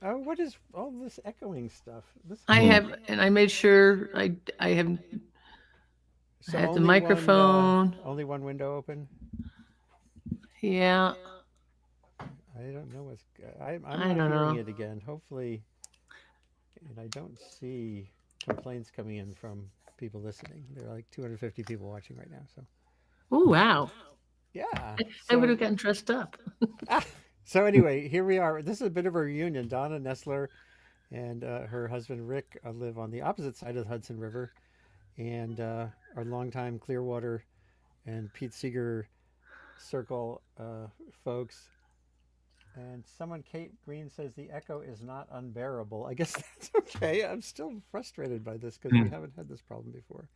Oh, what is all this echoing stuff? I have, and I made sure I have. So I have the only microphone. Only one window open. Yeah. I don't know what's. I'm I not don't hearing know. it again. Hopefully, and I don't see complaints coming in from people listening. There are like 250 people watching right now. So. Oh wow. Yeah. I would have gotten dressed up. So anyway, here we are. This is a bit of a reunion. Donna Nestler and her husband Rick live on the opposite side of the Hudson River, and are longtime Clearwater and Pete Seeger Circle folks. And Kate Green says the echo is not unbearable. I guess that's okay. I'm still frustrated by this because we haven't had this problem before.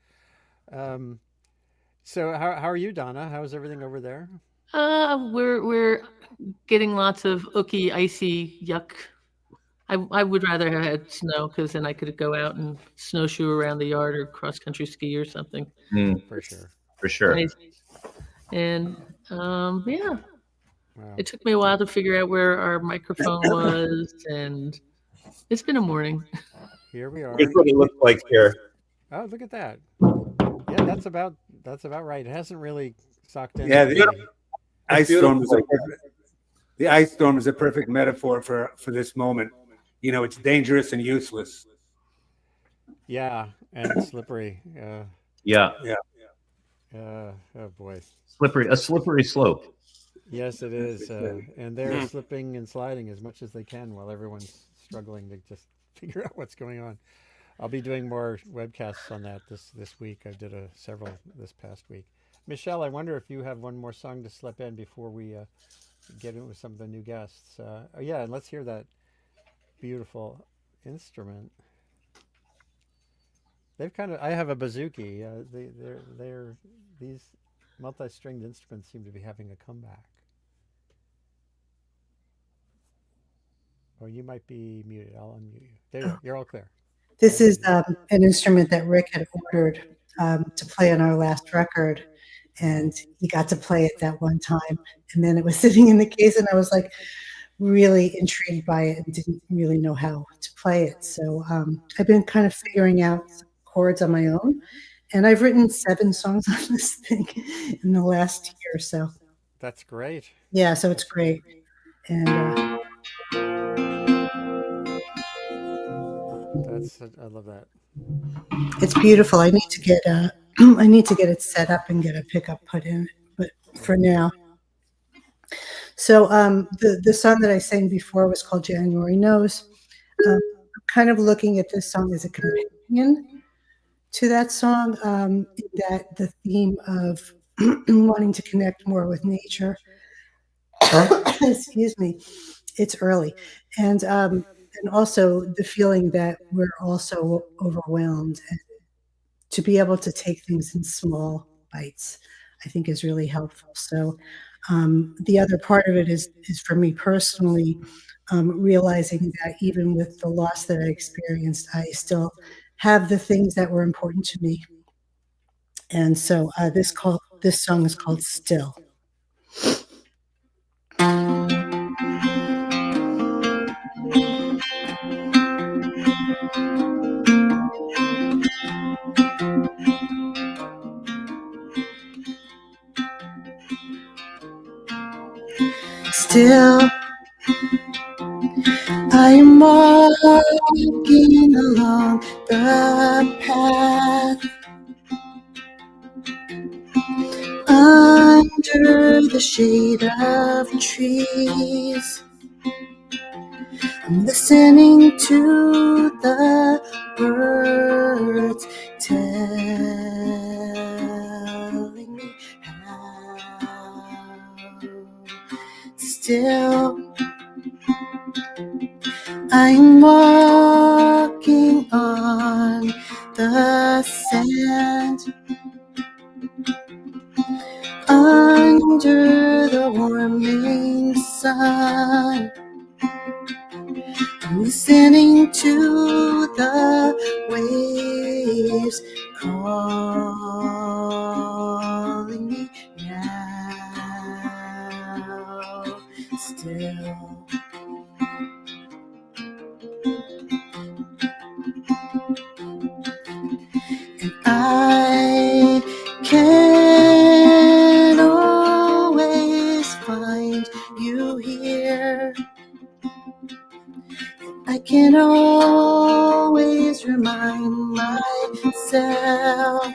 So how are you, Donna? How's everything over there? We're getting lots of ooky, icy yuck. I would rather have had snow because then I could go out and snowshoe around the yard or cross country ski or something. For sure. For sure. And yeah. Wow. It took me a while to figure out where our microphone was, and it's been a morning. Here we are. Here's what it looks like here. Oh, look at that. Yeah, that's about right. It hasn't really sucked in. Yeah, the ice storm is a perfect metaphor for this moment. It's dangerous and useless. Yeah, and slippery. Yeah. Oh boy. A slippery slope. Yes, it is. And they're slipping and sliding as much as they can while everyone's struggling to just figure out what's going on. I'll be doing more webcasts on that this week. I did several this past week. Michelle, I wonder if you have one more song to slip in before we get in with some of the new guests. Oh yeah, and let's hear that beautiful instrument. They've kind of. I have a bouzouki. They're these multi-stringed instruments seem to be having a comeback. Oh, you might be muted. I'll unmute you. There you go. You're all clear. This is an instrument that Rick had ordered to play on our last record, and he got to play it that one time. And then it was sitting in the case, and I was like really intrigued by it and didn't really know how to play it. So I've been kind of figuring out chords on my own, and I've written 7 songs on this thing in the last year or so. That's great. Yeah, so it's great. And I love that. It's beautiful. I need to get I need to get it set up and get a pickup put in, but for now. So the song that I sang before was called January Knows. I'm kind of looking at this song as a companion to that song, that the theme of wanting to connect more with nature. Excuse me, it's early. And also the feeling that we're also overwhelmed, and to be able to take things in small bites, I think is really helpful. So the other part of it is for me personally, realizing that even with the loss that I experienced, I still have the things that were important to me. And so this song is called Still. Still, I'm walking along the path under the shade of trees. I'm listening to the birds telling me how. Still, I'm walking on the sand under the warming sun. I'm listening to the waves calling me now. Still, and I can always find you here. I can always remind myself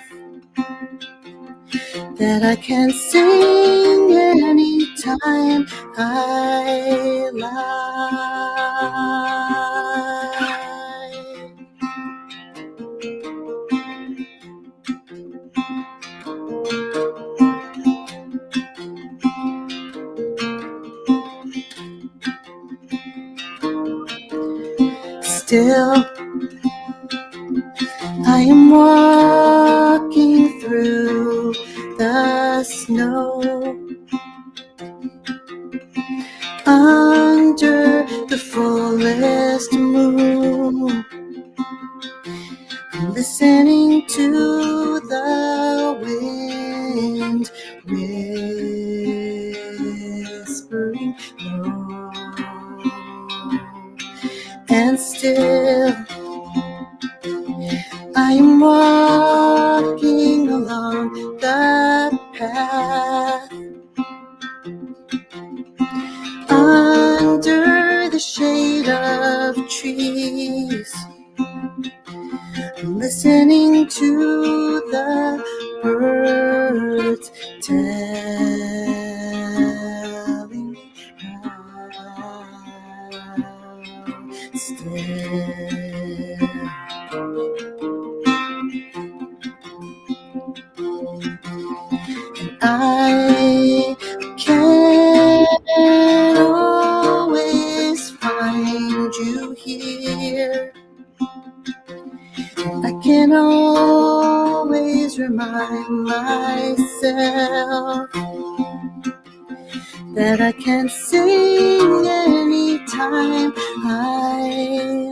that I can sing anytime I like. Still, I am walking through the snow under the fullest moon. I'm listening to the wind whispering low. And still, I'm walking along the path under the shade of trees. I'm listening to the birds telling I can always find you here. I can always remind myself that I can sing anytime I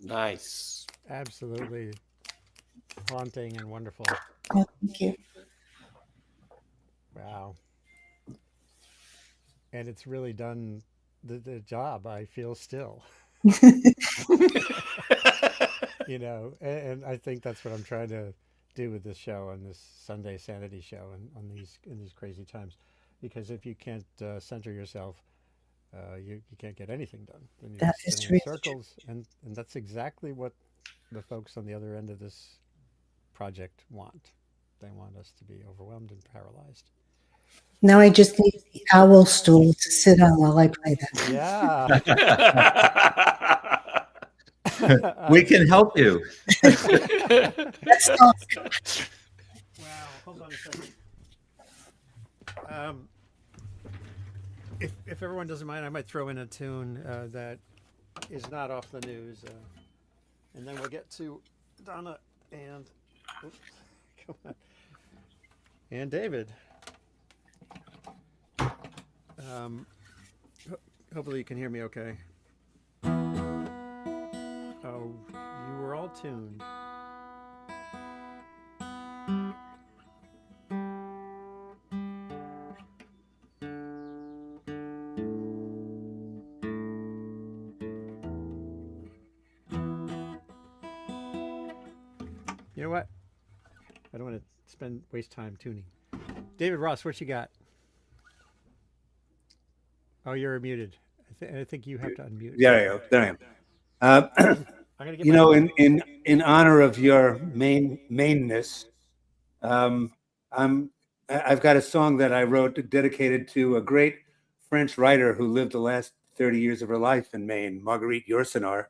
Nice. Absolutely haunting and wonderful. Oh, thank you. Wow. And it's really done the job, I feel still. You know, and I think that's what I'm trying to do with this show and this Sunday Sanity show and on these in these crazy times, because if you can't center yourself, you can't get anything done. Then you're That just is spinning in true. circles, and that's exactly what the folks on the other end of this project want. They want us to be overwhelmed and paralyzed. Now I just need the owl stool to sit on while I play that. Yeah. We can help you. Let's talk. Wow, hold on a second. If everyone doesn't mind, I might throw in a tune that is not off the news, and then we'll get to Donna and oops, come on, and David. Hopefully you can hear me okay. Oh, you were all tuned. You know what? I don't want to waste time tuning. David Ross, what you got? Oh, you're muted. I think you have to unmute. There I am. I'm gonna get You know, in honor of your mainness, I've got a song that I wrote dedicated to a great French writer who lived the last 30 years of her life in Maine, Marguerite Yourcenar.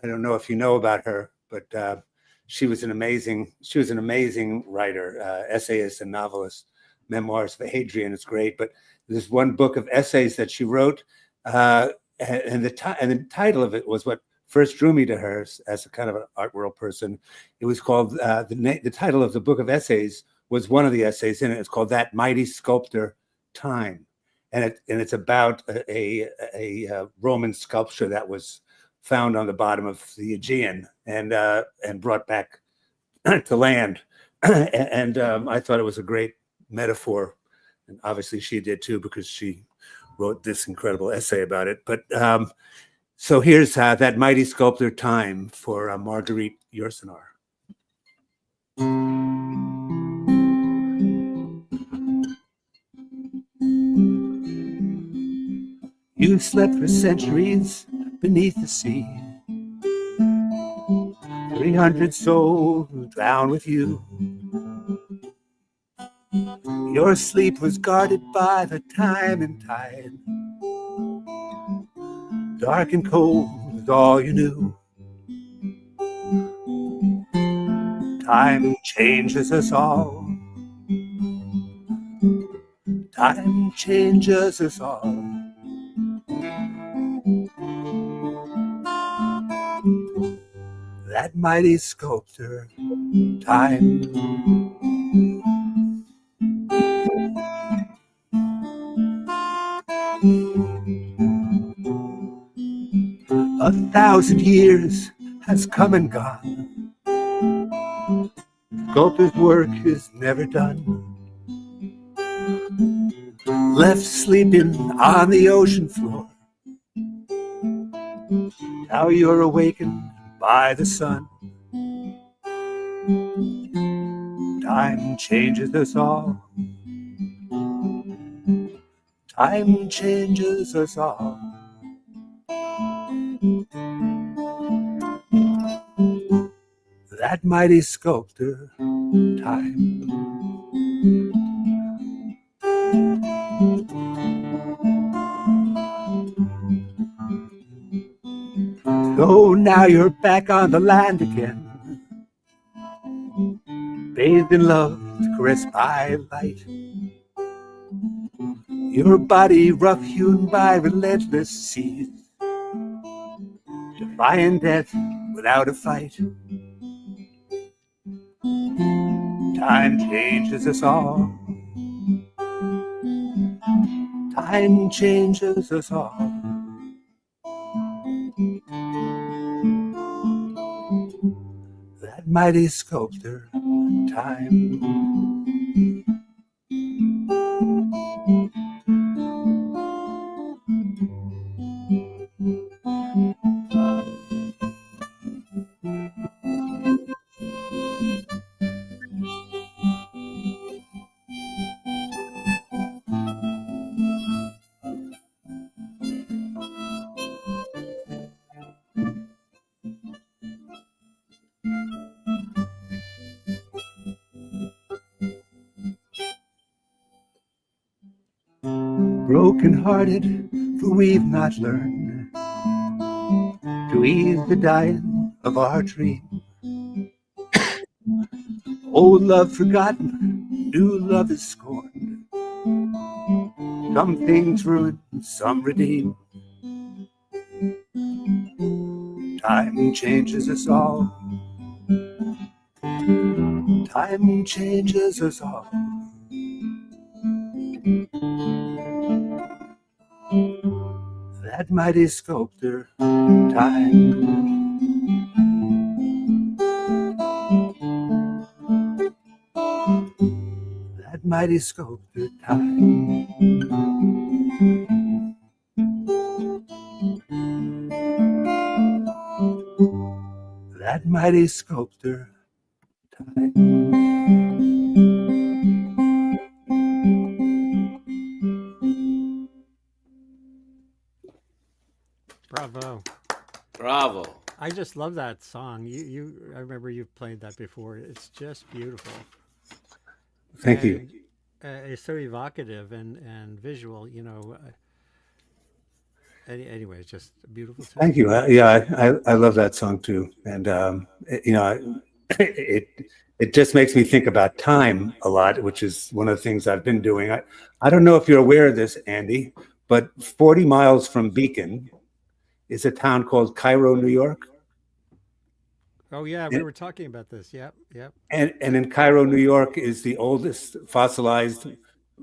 I don't know if you know about her, but she was an amazing writer, essayist and novelist. Memoirs of Hadrian is great, but there's one book of essays that she wrote, and the title of it was what first drew me to her as a kind of an art world person. It was called the title of the book of essays was one of the essays in it. It's called That Mighty Sculptor, Time, and it's about a Roman sculpture that was found on the bottom of the Aegean and brought back to land. And I thought it was a great metaphor, and obviously she did too, because she wrote this incredible essay about it. But so here's That Mighty Sculptor, Time, for Marguerite Yourcenar. You slept for centuries beneath the sea. 300 souls drowned with you. Your sleep was guarded by the time and tide. Dark and cold was all you knew. Time changes us all. Time changes us all. That mighty sculptor, time. A 1,000 years has come and gone. Sculptor's work is never done. Left sleeping on the ocean floor. Now you're awakened by the sun. Time changes us all. Time changes us all. That that mighty sculptor, time. So now you're back on the land again, bathed in love, caressed by light. Your body rough-hewn by relentless seas, defying death without a fight. Time changes us all. Time changes us all. That mighty sculptor, time. Broken-hearted, for we've not learned to ease the dying of our dream. Old love forgotten, new love is scorned. Some things ruin, some redeem. Time changes us all. Time changes us all. That mighty sculptor, time. That mighty sculptor, time. That mighty sculptor, time. Bravo. Bravo. I just love that song. I remember you've played that before. It's just beautiful. Thank you. It's so evocative and visual, you know. Anyway, it's just a beautiful song. Thank you. I love that song too. And, you know, it just makes me think about time a lot, which is one of the things I've been doing. I don't know if you're aware of this, Andy, but 40 miles from Beacon is a town called Cairo, New York. Oh yeah, we were talking about this. Yep. And in Cairo, New York is the oldest fossilized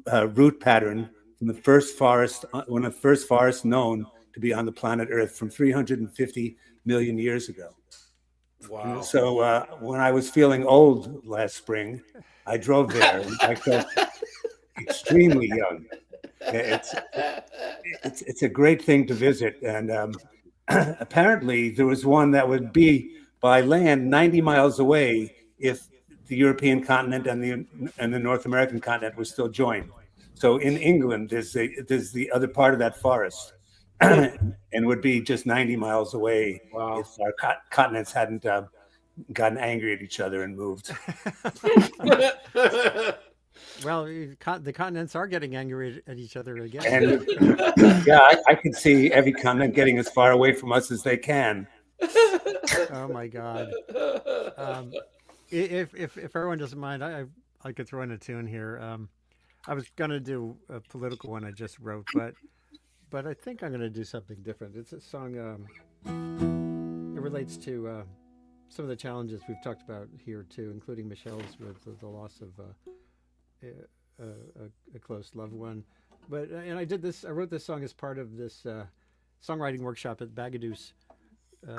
root pattern from the first forest, one of the first forests known to be on the planet Earth from 350 million years ago. Wow. So when I was feeling old last spring, I drove there and I felt extremely young. It's a great thing to visit. And apparently there was one that would be by land 90 miles away if the European continent and the North American continent were still joined. So in England, there's the other part of that forest and would be just 90 miles away if our continents hadn't gotten angry at each other and moved. Well, the continents are getting angry at each other again. And yeah, I can see every continent getting as far away from us as they can. Oh my God! If everyone doesn't mind, I could throw in a tune here. I was gonna do a political one I just wrote, but I think I'm gonna do something different. It's a song. It relates to some of the challenges we've talked about here too, including Michelle's with the loss of a close loved one. But and I wrote this song as part of this songwriting workshop at Bagaduce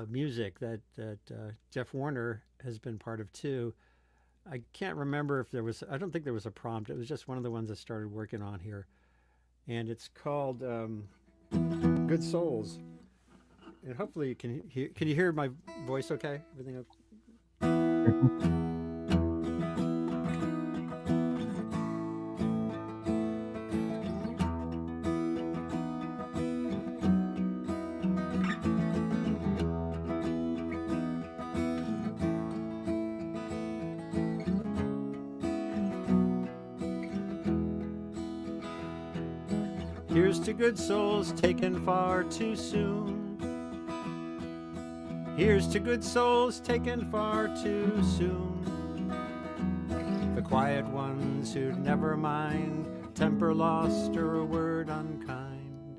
Music that Jeff Warner has been part of too. I can't remember if there was. I don't think there was a prompt. It was just one of the ones I started working on here, and it's called "Good Souls." And hopefully you can you hear my voice? Okay, everything okay? Here's to good souls taken far too soon. Here's to good souls taken far too soon. The quiet ones who'd never mind temper lost or a word unkind,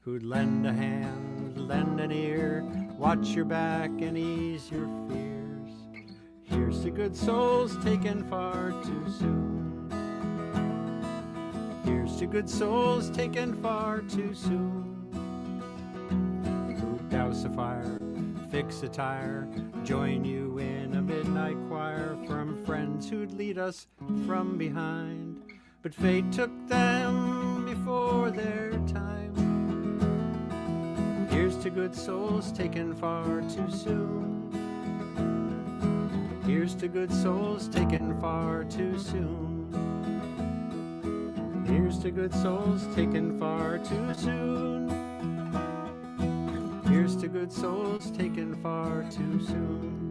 who'd lend a hand, lend an ear, watch your back and ease your fears. Here's to good souls taken far too soon. Here's to good souls taken far too soon. Who'd douse a fire, fix a tire, join you in a midnight choir, from friends who'd lead us from behind, but fate took them before their time. Here's to good souls taken far too soon. Here's to good souls taken far too soon. Here's to good souls taken far too soon. Here's to good souls taken far too soon.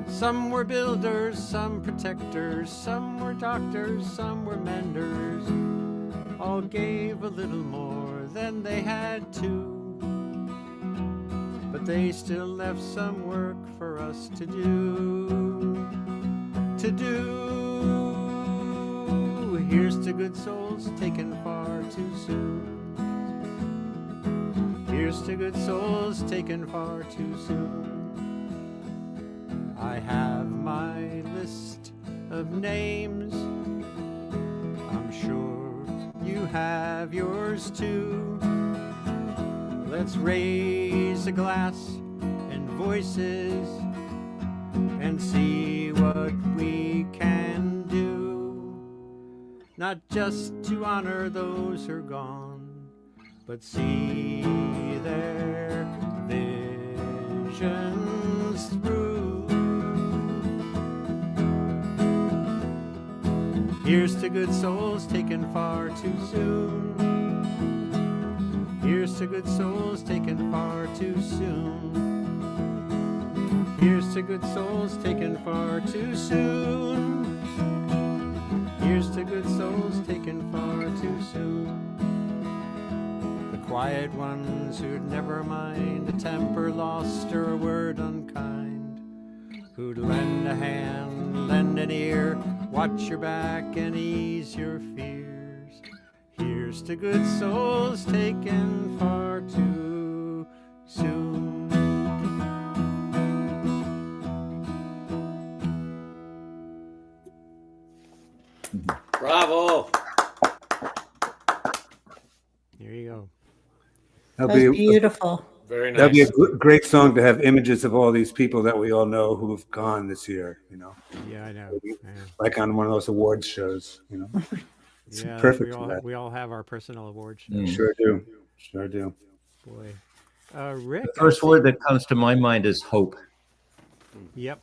Some were builders, some protectors, some were doctors, some were menders. All gave a little more than they had to, but they still left some work for us to do. To do. Here's to good souls taken far too soon. Here's to good souls taken far too soon. I have my list of names. I'm sure you have yours too. Let's raise a glass and voices and see what we can do. Not just to honor those who are gone, but see their visions through. Here's to good souls taken far too soon. Here's to good souls taken far too soon. Here's to good souls taken far too soon. Here's to good souls taken far too soon. The quiet ones who'd never mind a temper lost or a word unkind, who'd lend a hand, lend an ear, watch your back and ease your fears. Here's to good souls taken far too soon. Bravo. There you go. That'll That's be beautiful. Very nice. that'll be a great song to have images of all these people that we all know who have gone this year. You know, Yeah, I know. Yeah. like on one of those awards shows. You know, it's Yeah, perfect we for all that. we all have our personal awards. Sure do. Sure do. Boy, Rick. The first word that comes to my mind is hope. Yep.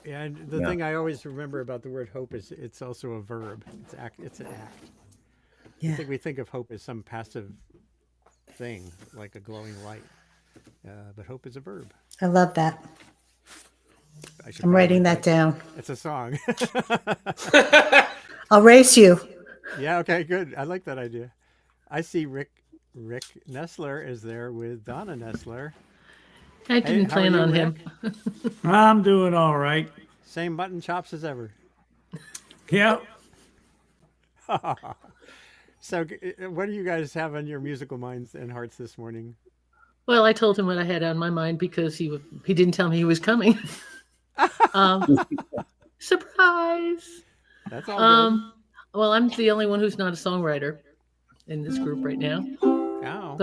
Yeah, and the Yeah. thing I always remember about the word hope is it's also a verb. It's an act. I Yeah. think we think of hope as some passive thing, like a glowing light. But hope is a verb. I love that. I should I'm probably writing write that down. It's a song. I'll race you. Yeah. Okay. Good. I like that idea. I see Rick Nestler is there with Donna Nestler. I didn't how are plan you, on Rick? him. I'm doing all right. Same mutton chops as ever. Yeah. So, what do you guys have on your musical minds and hearts this morning? Well, I told him what I had on my mind because he didn't tell me he was coming. Surprise! That's all good. Well, I'm the only one who's not a songwriter in this group right now. Ow.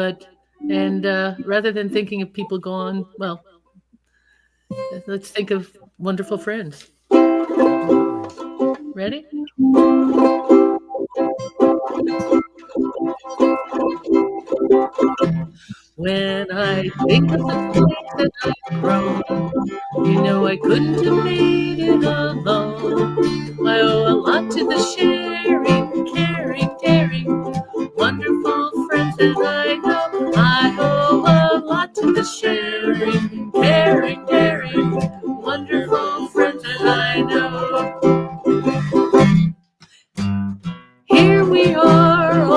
And rather than thinking of people gone, well, let's think of wonderful friends. Ready? When I think of the things that I've grown, you know I couldn't have made it alone. I owe a lot to the sharing, caring, daring, wonderful friends that I know. I owe a lot to the sharing, caring, daring, wonderful friends that I know. Here we are,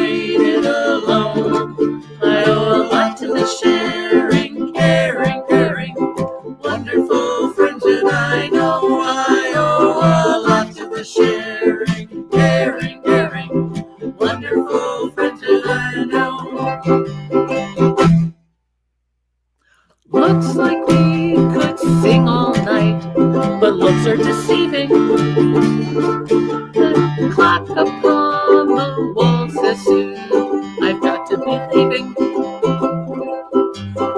made it alone. I owe a lot to the sharing, caring, caring, wonderful friends that I know. I owe a lot to the sharing, caring, caring, wonderful friends that I know. Looks like we could sing all night, but looks are deceiving. The clock upon the wall says soon I've got to be leaving.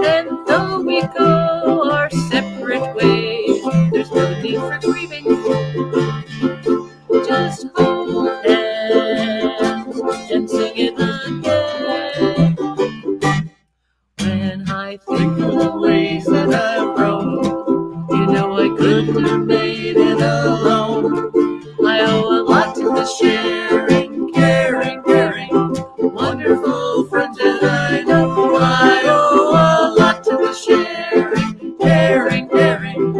And though we go our separate ways, there's no need for grieving. Just hold hands and sing it again. When I think of the ways that I've grown, you know I couldn't have made it alone. I owe a lot to the sharing, caring, caring, wonderful friends that I know. I owe a lot to the sharing, caring, caring,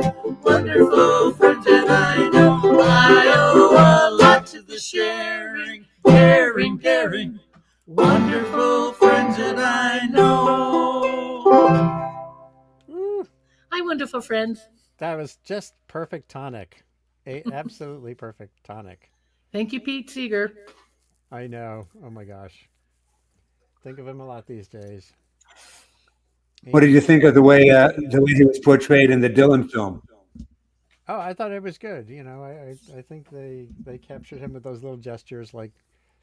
wonderful friends that I know. I owe a lot to the sharing, caring, caring, wonderful friends that I know. Hi, wonderful friends. That was just perfect tonic. Absolutely perfect tonic. Thank you, Pete Seeger. I know. Oh my gosh. Think of him a lot these days. What did you think of the way he was portrayed in the Dylan film? Oh, I thought it was good. You know, I think they captured him with those little gestures, like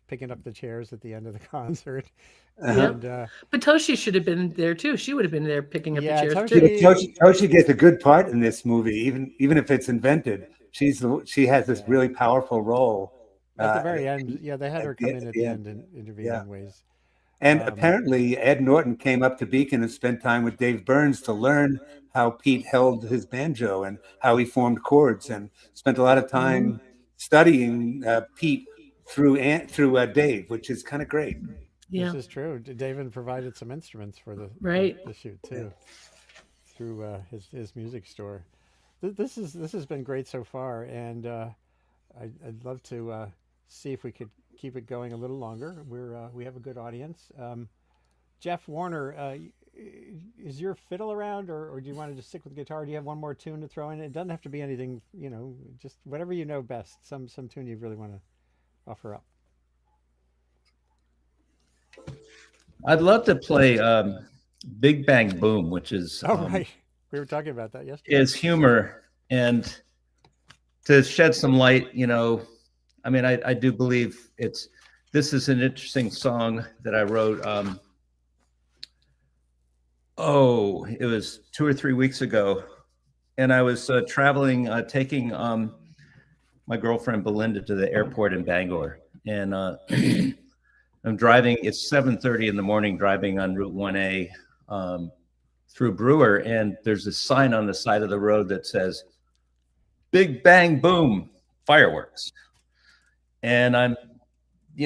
picking up the chairs at the end of the concert. And But Toshi should have been there too. She would have been there picking up the chairs Toshi, Toshi gets a good part in this movie, even if it's invented. She has this really powerful role at the very end. Yeah, they had her come in at the end and intervene in ways. And apparently, Ed Norton came up to Beacon and spent time with Dave Burns to learn how Pete held his banjo and how he formed chords, and spent a lot of time studying Pete through Dave, which is kind of great. Yeah. This is true. David provided some instruments for the shoot too, through his music store. This has been great so far, and I'd love to see if we could keep it going a little longer. We have a good audience. Jeff Warner, is your fiddle around, or do you want to just stick with guitar? Do you have one more tune to throw in? It doesn't have to be anything, just whatever you know best. Some tune you really want to offer up. I'd love to play Big Bang Boom, which is right. We were talking about that yesterday. Is humor, and to shed some light. I mean, I do believe this is an interesting song that I wrote. It was 2 or 3 weeks ago, and I was traveling, taking my girlfriend Belinda to the airport in Bangor, and I'm driving. It's 7:30 in the morning, driving on Route 1A through Brewer, and there's a sign on the side of the road that says "Big Bang Boom Fireworks," and I'm,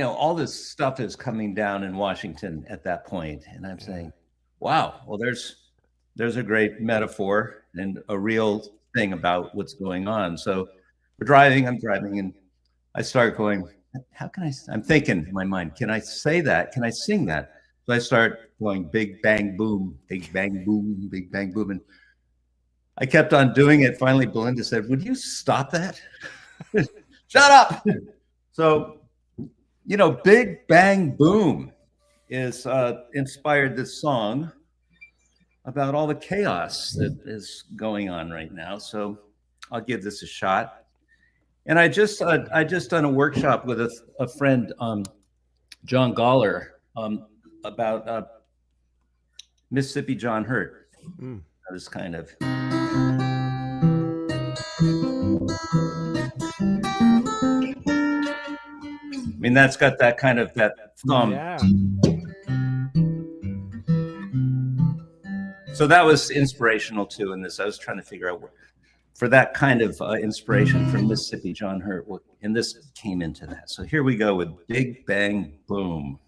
all this stuff is coming down in Washington at that point, and I'm saying, wow, well, there's a great metaphor and a real thing about what's going on. So I'm driving, and I start going, how can I'm thinking in my mind, can I say that? Can I sing that? So I start going, big bang boom, big bang boom, big bang boom. And I kept on doing it. Finally, Belinda said, would you stop that? Shut up. So, Big Bang Boom is inspired this song about all the chaos that is going on right now. So I'll give this a shot. And I just done a workshop with a friend, John Goller, about Mississippi John Hurt. That is kind of. I mean, that's got that kind of that thumb. Yeah. So that was inspirational too in this. I was trying to figure out for that kind of inspiration from Mississippi John Hurt, and this came into that. So here we go with Big Bang Boom.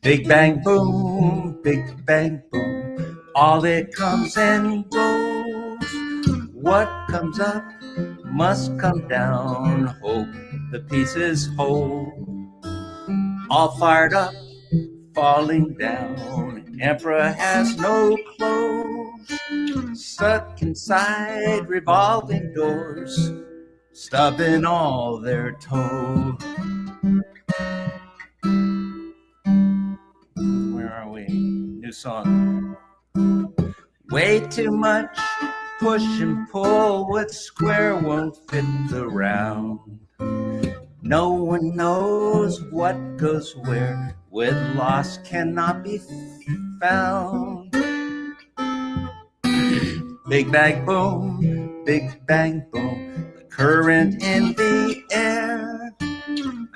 Big bang boom, big bang boom. All it comes and goes. What comes up must come down. Hope the pieces hold. All fired up, falling down. Emperor has no clothes. Stuck inside revolving doors. Stubbing all their toes. Where are we? New song. Way too much push and pull. What square won't fit the round? No one knows what goes where. With loss cannot be found. Big bang boom, big bang boom. The current in the air.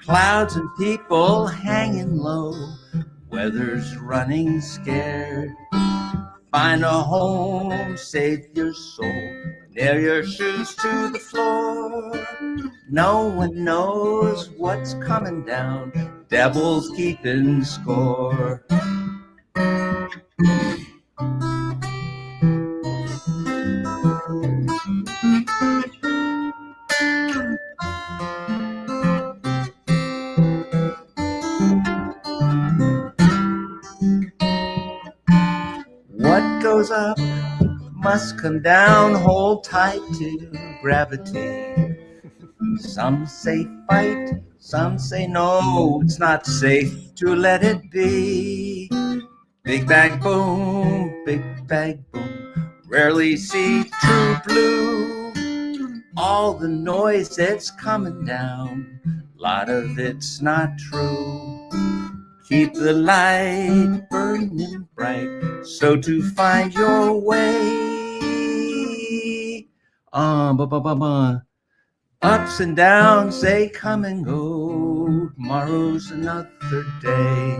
Clouds and people hanging low. Weather's running scared. Find a home, save your soul. Nail your shoes to the floor. No one knows what's coming down. Devil's keeping score. What goes up must come down. Hold tight to gravity. Some say fight, some say no. It's not safe to let it be. Big bang boom, big bang boom. Rarely see true blue. All the noise that's coming down, a lot of it's not true. Keep the light burning bright, so to find your way. Ups and downs, they come and go. Tomorrow's another day.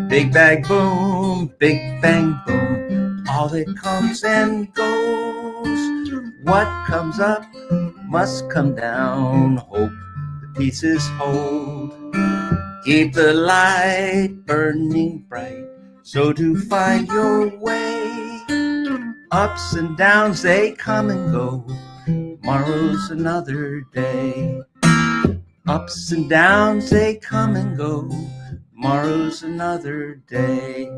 Big bang boom, big bang boom. All that comes and goes. What comes up must come down. Hope the pieces hold. Keep the light burning bright, so to find your way. Ups and downs, they come and go. Tomorrow's another day. Ups and downs, they come and go. Tomorrow's another day.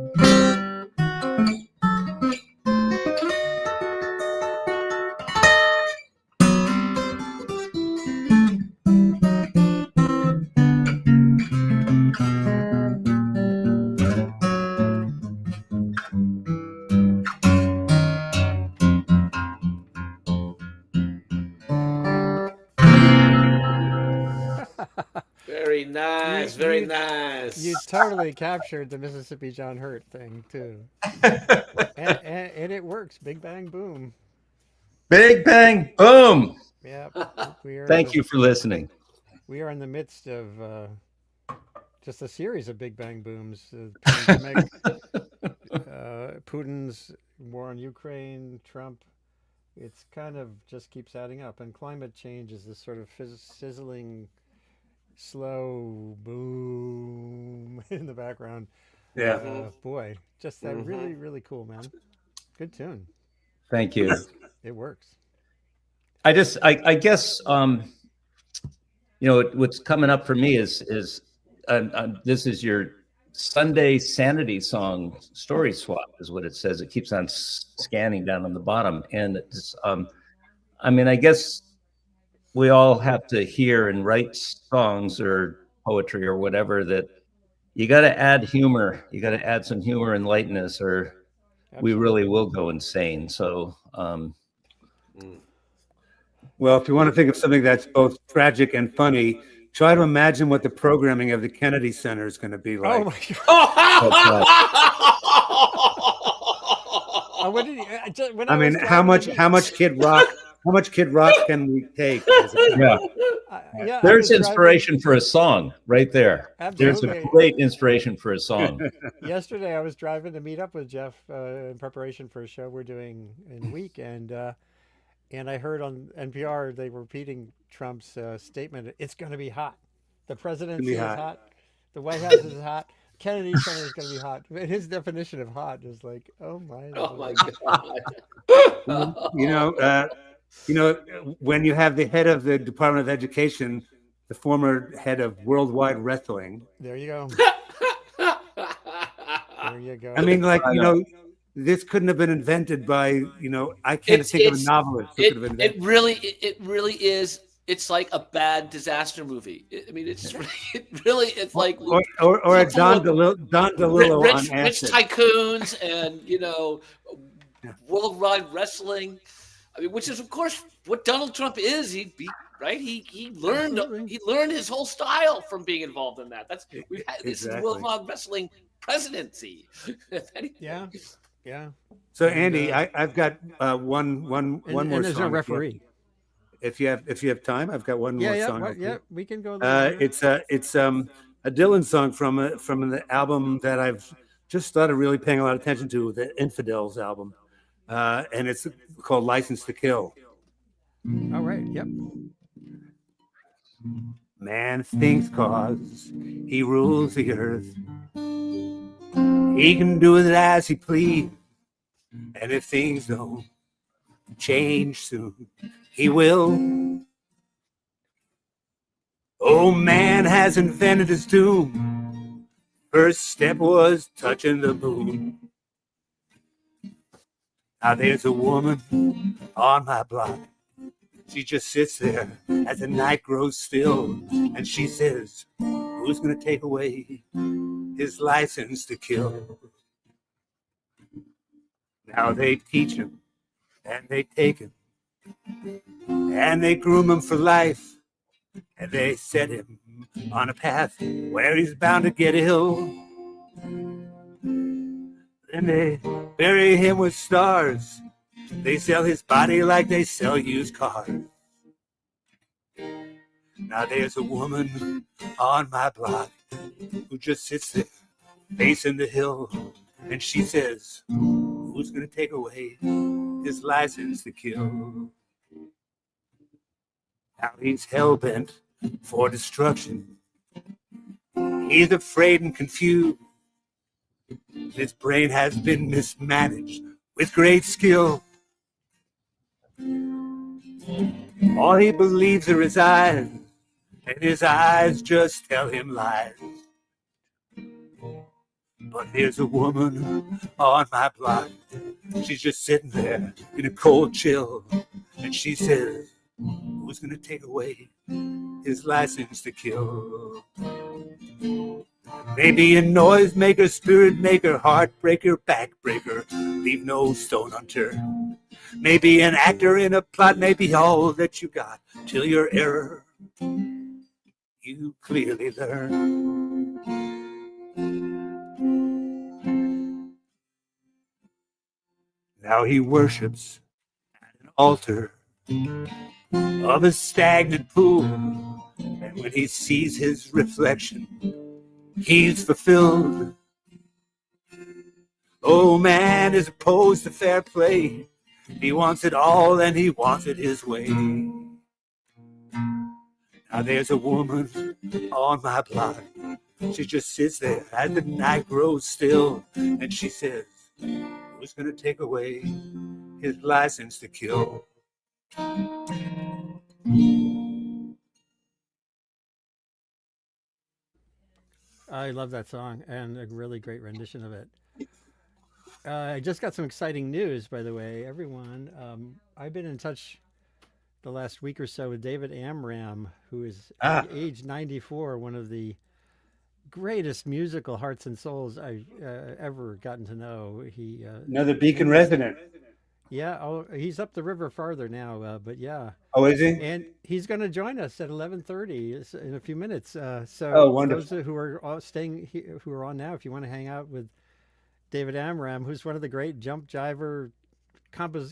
Very nice, very nice. You totally captured the Mississippi John Hurt thing too, and it works. Big bang boom. Big bang boom. Yeah. Thank you for listening. We are in the midst of just a series of big bang booms. Pandemic, Putin's war on Ukraine, Trump. It's kind of just keeps adding up, and climate change is this sort of sizzling, slow boom in the background. Yeah. Boy, just that really, really cool, man. Good tune. Thank you. It works. I guess what's coming up for me is this is your Sunday Sanity song, Story Swap is what it says. It keeps on scanning down on the bottom, and it's I guess we all have to hear and write songs or poetry or whatever that you got to add humor. You got to add some humor and lightness, or we really will go insane. So, well, if you want to think of something that's both tragic and funny, try to imagine what the programming of the Kennedy Center is going to be like. Oh my God! How much Kid Rock how much Kid Rock can we take? Yeah. Yeah, There's inspiration for a song right there. Absolutely. There's a great inspiration for a song. Yesterday, I was driving to meet up with Jeff in preparation for a show we're doing in a week, and I heard on NPR they were repeating Trump's statement: "It's going to be hot. The presidency is hot. The White House is hot. Kennedy Center is going to be hot." And his definition of hot is like, "Oh my, Oh my God. When you have the head of the Department of Education, the former head of Worldwide Wrestling. There you go. There you go. I mean, like, this couldn't have been invented by, I can't think of a novelist who could have invented it really is. It's like a bad disaster movie. I mean, it's like or a Don DeLillo rich on acid. tycoons and worldwide wrestling. I mean, which is of course what Donald Trump is. He learned his whole style from being involved in that. This is worldwide wrestling presidency. Yeah. So Andy, I've got one more and there's song. no referee. If you have time, I've got one more song. We can go. It's a Dylan song from the album that I've just started really paying a lot of attention to, the Infidels album, and it's called "License to Kill." All right. Yep. Man thinks 'cause he rules the earth, he can do it as he please, and if things don't change soon, he will. Oh, man has invented his doom. First step was touching the moon. Now there's a woman on my block. She just sits there as the night grows still, and she says, who's gonna take away his license to kill? Now they teach him and they take him and they groom him for life, and they set him on a path where he's bound to get ill. Then they bury him with stars. They sell his body like they sell used cars. Now there's a woman on my block who just sits there facing the hill, and she says, who's gonna take away his license to kill? Now he's hell-bent for destruction. He's afraid and confused. His brain has been mismanaged with great skill. All he believes are his eyes, and his eyes just tell him lies. But there's a woman on my block. She's just sitting there in a cold chill, and she says, who's gonna take away his license to kill? Maybe a noisemaker, spirit maker, heartbreaker, backbreaker, leave no stone unturned. Maybe an actor in a plot, maybe all that you got till your error you clearly learn. Now he worships at an altar of a stagnant pool, and when he sees his reflection, he's fulfilled. Oh, man is opposed to fair play. He wants it all and he wants it his way. Now there's a woman on my block. She just sits there as the night grows still, and she says, who's gonna take away his license to kill? I love that song and a really great rendition of it. I just got some exciting news, by the way, everyone. I've been in touch the last week or so with David Amram, who is age 94, one of the greatest musical hearts and souls I've ever gotten to know. He another Beacon resident. Yeah, he's up the river farther now, but yeah. Oh, is he? And he's going to join us at 11:30 in a few minutes. Wonderful. Those who are staying here, who are on now, if you want to hang out with David Amram, who's one of the great jump jiver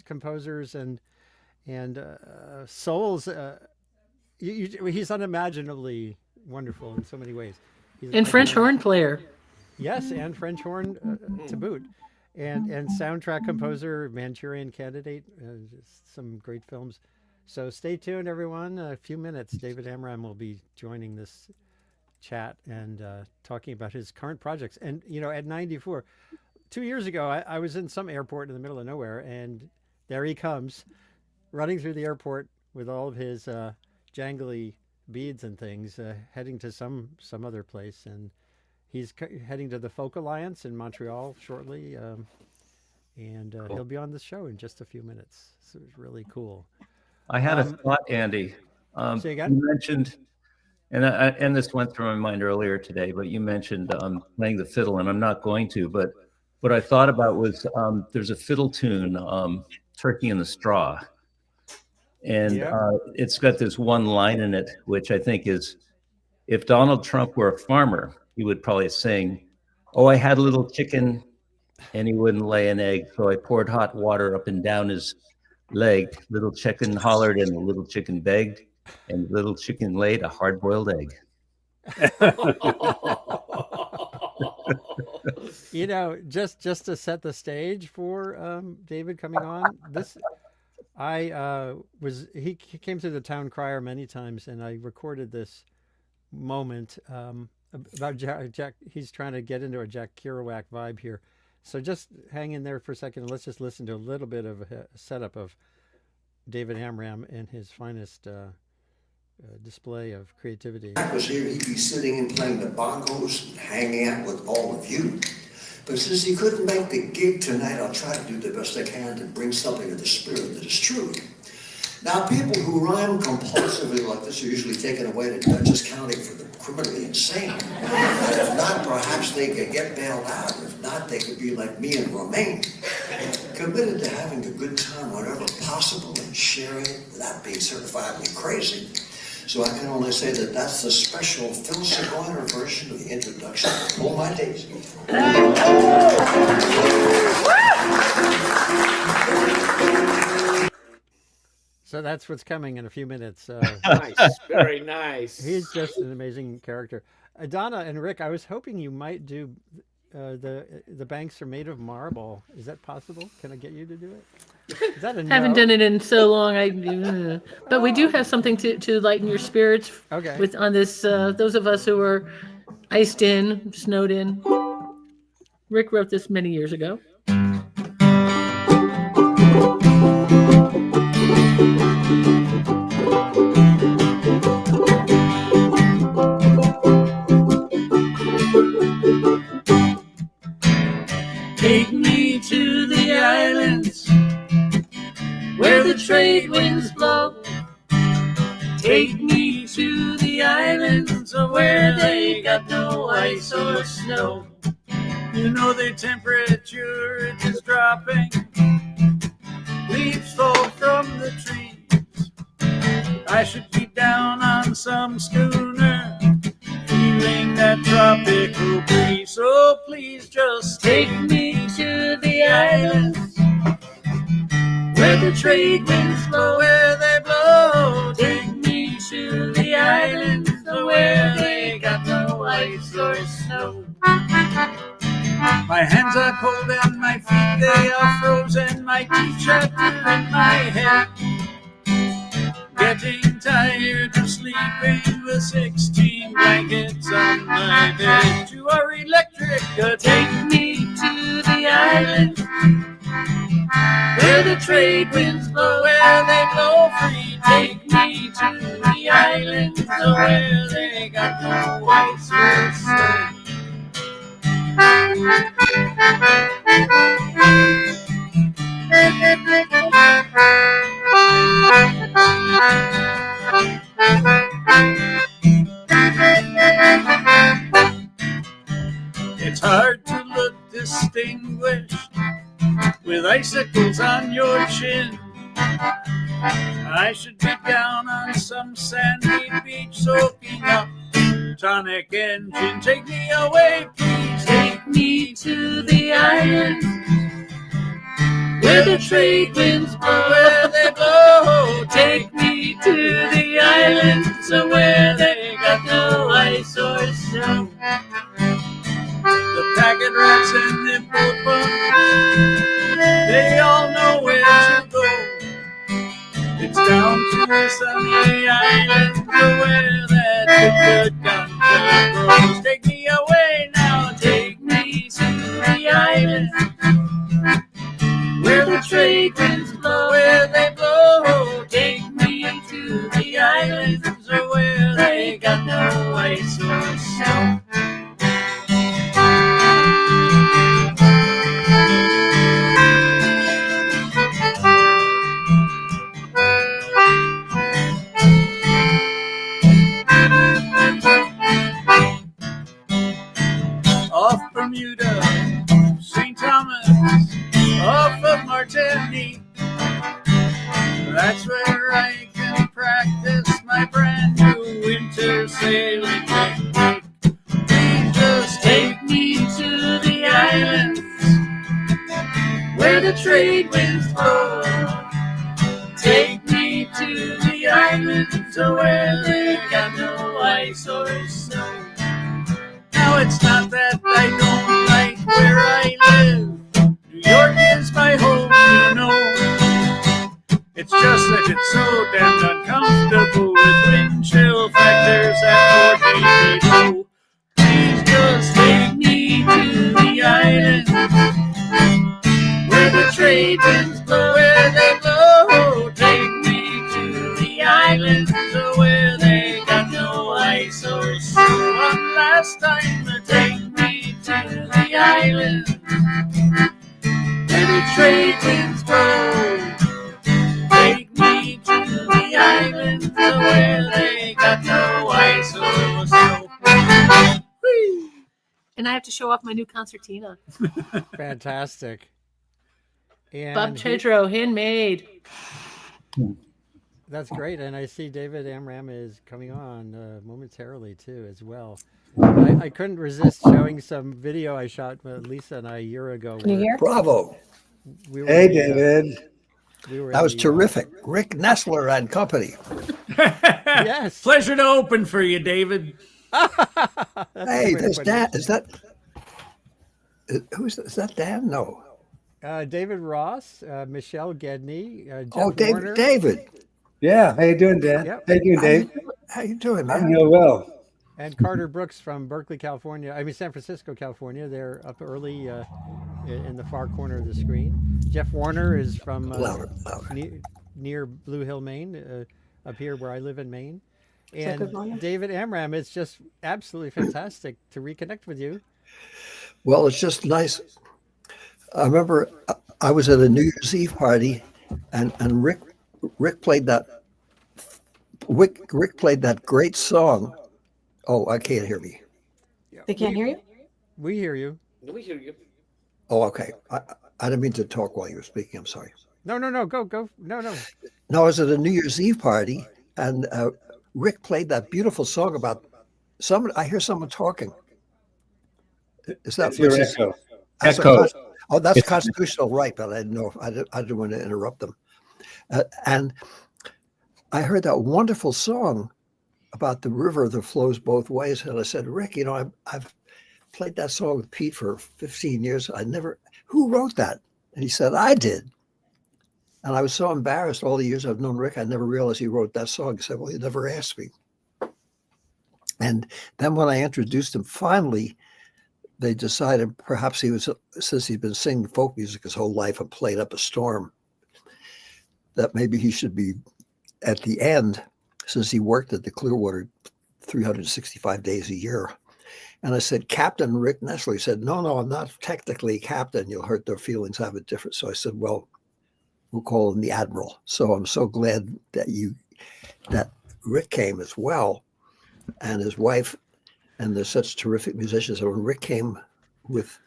composers and and Souls. He's unimaginably wonderful in so many ways. And French horn player. Yes, and French horn to boot, and soundtrack composer, Manchurian Candidate, some great films. So stay tuned, everyone. A few minutes, David Amram will be joining this chat and talking about his current projects. And at 94, 2 years ago, I was in some airport in the middle of nowhere, and there he comes, running through the airport with all of his jangly beads and things, heading to some other place, and he's heading to the Folk Alliance in Montreal shortly, and Cool. he'll be on the show in just a few minutes. So it's really cool. I had a thought, Andy. Say again? You mentioned, and this went through my mind earlier today, but you mentioned playing the fiddle, and I'm not going to, but what I thought about was there's a fiddle tune, Turkey in the Straw. And it's got this one line in it, which I think is, if Donald Trump were a farmer, he would probably sing, "Oh, I had a little chicken and he wouldn't lay an egg. So I poured hot water up and down his leg. Little chicken hollered and the little chicken begged, and the little chicken laid a hard-boiled egg." Just to set the stage for David coming on, he came to the town crier many times, and I recorded this moment about Jack. He's trying to get into a Jack Kerouac vibe here. So just hang in there for a second, and let's just listen to a little bit of a setup of David Amram in his finest display of creativity. If Jack was here, he'd be sitting and playing the bongos and hanging out with all of you. But since he couldn't make the gig tonight, I'll try to do the best I can to bring something of the spirit that is true. Now, people who rhyme compulsively like this are usually taken away to Dutchess County for the criminally insane. And if not, perhaps they could get bailed out. If not, they could be like me and Romaine, committed to having a good time whenever possible and sharing it without being certifiably crazy. So I can only say that that's the special Phil Sigourney version of the introduction of All My Days. So that's what's coming in a few minutes. Nice, very nice. He's just an amazing character. Donna and Rick, I was hoping you might do the banks are made of marble. Is that possible? Can I get you to do it? Is that a no? Haven't done it in so long. But we do have something to lighten your spirits. Okay. With on this, those of us who are iced in, snowed in. Rick wrote this many years ago. Take me to the islands where the trade winds blow. Take me to the islands where they got no ice or snow. You know the temperature is dropping, leaves fall from the trees. I should be down on some schooner, feeling that tropical breeze. So please just take me to the islands where the trade winds blow, where they blow. Take me to the islands where they got no ice or snow. My hands are cold and my feet, they are frozen. My t-shirt in my head, getting tired of sleeping with 16 blankets on my bed. You are electric, take me to the island where the trade winds blow, where they blow free. Take me to the island where they got no ice or snow. It's hard to look distinguished with icicles on your chin. I should be down on some sandy beach soaking up tonic and gin. Take me away, please. Take me to the island where the trade winds blow, where they blow. blow. Take me to the islands where they got no ice or snow. The packet rats and the boat bugs, they all know where to go. It's down to the sunny islands where that good ganja grows. Take me away now, take me to the islands where the trade winds blow, where they blow. Take me to the islands where they got no ice or snow. Off Bermuda, St. Thomas, off of Martinique. That's where I can practice my brand new winter sailing technique. Please just take me to the islands where the trade winds blow. Take me to the islands where they got no ice or snow. Now it's not that I don't like where I live. New York is my home, you know. It's just that it's so damned uncomfortable with wind chill factors at 40 below. Please just take me to the islands where the trade winds blow, where they blow. Take me to the islands where they got no ice or snow. One last time, take me to the islands where the trade winds blow. Take me to the islands where they got no ice or snow. Whee! And I have to show off my new concertina. Fantastic. And Bob Tredrow, handmade. That's great. And I see David Amram is coming on momentarily too as well. I couldn't resist showing some video I shot with Lisa and I a year ago. Can you hear? Bravo. Hey, David. That was terrific. Rick Nestler and company. Yes. Pleasure to open for you, David. Hey, there's Dan. Is that Dan? No. David Ross, Michelle Gedney, Jeff David. Warner. David. Yeah, how you doing, Dan? Yep. How you doing, Dave? How you doing, man? I'm doing well. And Carter Brooks from Berkeley, California. I mean, San Francisco, California. They're up early in the far corner of the screen. Jeff Warner is from Louder. near Blue Hill, Maine, up here where I live in Maine. And David Amram, it's just absolutely fantastic to reconnect with you. Well, it's just nice. I remember I was at a New Year's Eve party, and Rick played that. Rick played that great song. Oh, I can't hear me. They can't hear you? We hear you. We hear you. Oh, okay. I didn't mean to talk while you were speaking. I'm sorry. No. Go. No. No, I was at a New Year's Eve party, and Rick played that beautiful song about someone. I hear someone talking. Is that That's your echo? That's constitutional right, but I didn't know. I didn't want to interrupt them. And I heard that wonderful song about the river that flows both ways, and I said, Rick, I've played that song with Pete for 15 years. Who wrote that? And he said, I did. And I was so embarrassed all the years I've known Rick, I never realized he wrote that song. He said, well, you never asked me. And then when I introduced him, finally, they decided perhaps since he's been singing folk music his whole life and played up a storm, that maybe he should be at the end, since he worked at the Clearwater 365 days a year. And I said, Captain Rick Nestler. He said, no, I'm not technically captain. You'll hurt their feelings, have it different. So I said, well, we'll call him the Admiral. So I'm so glad that Rick came as well, and his wife, and they're such terrific musicians. So when Rick came with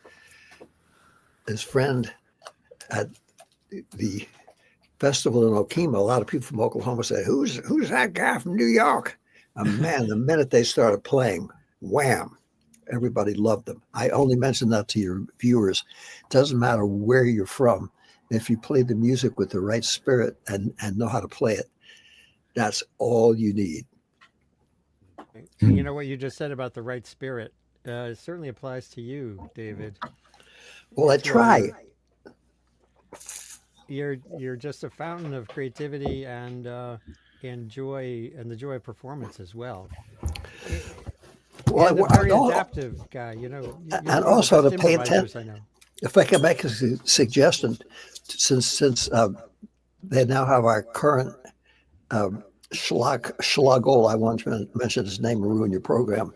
his friend at the festival in Okima, a lot of people from Oklahoma said, who's that guy from New York? And man, the minute they started playing, wham, everybody loved them. I only mention that to your viewers. It doesn't matter where you're from. If you play the music with the right spirit and know how to play it, that's all you need. You know what you just said about the right spirit? It certainly applies to you, David. Well, I try. You're just a fountain of creativity and joy, and the joy of performance as well. And a very adaptive guy. You know, you're and one also of the to best pay improvisers attention. I know. If I can make a suggestion, since they now have our current Schlagol, I want to mention his name and ruin your program,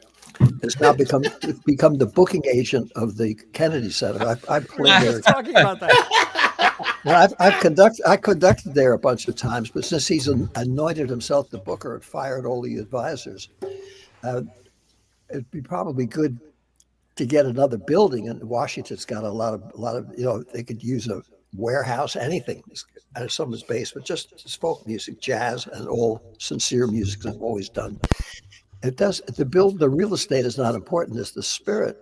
has now become the booking agent of the Kennedy Center. I played there. Talking about that. Well, I conducted there a bunch of times, but since he's anointed himself the booker and fired all the advisors, it'd be probably good to get another building. And Washington's got a lot of they could use a warehouse, anything out of someone's basement, just folk music, jazz, and all sincere music I've always done. It does the real estate is not important, it's the spirit.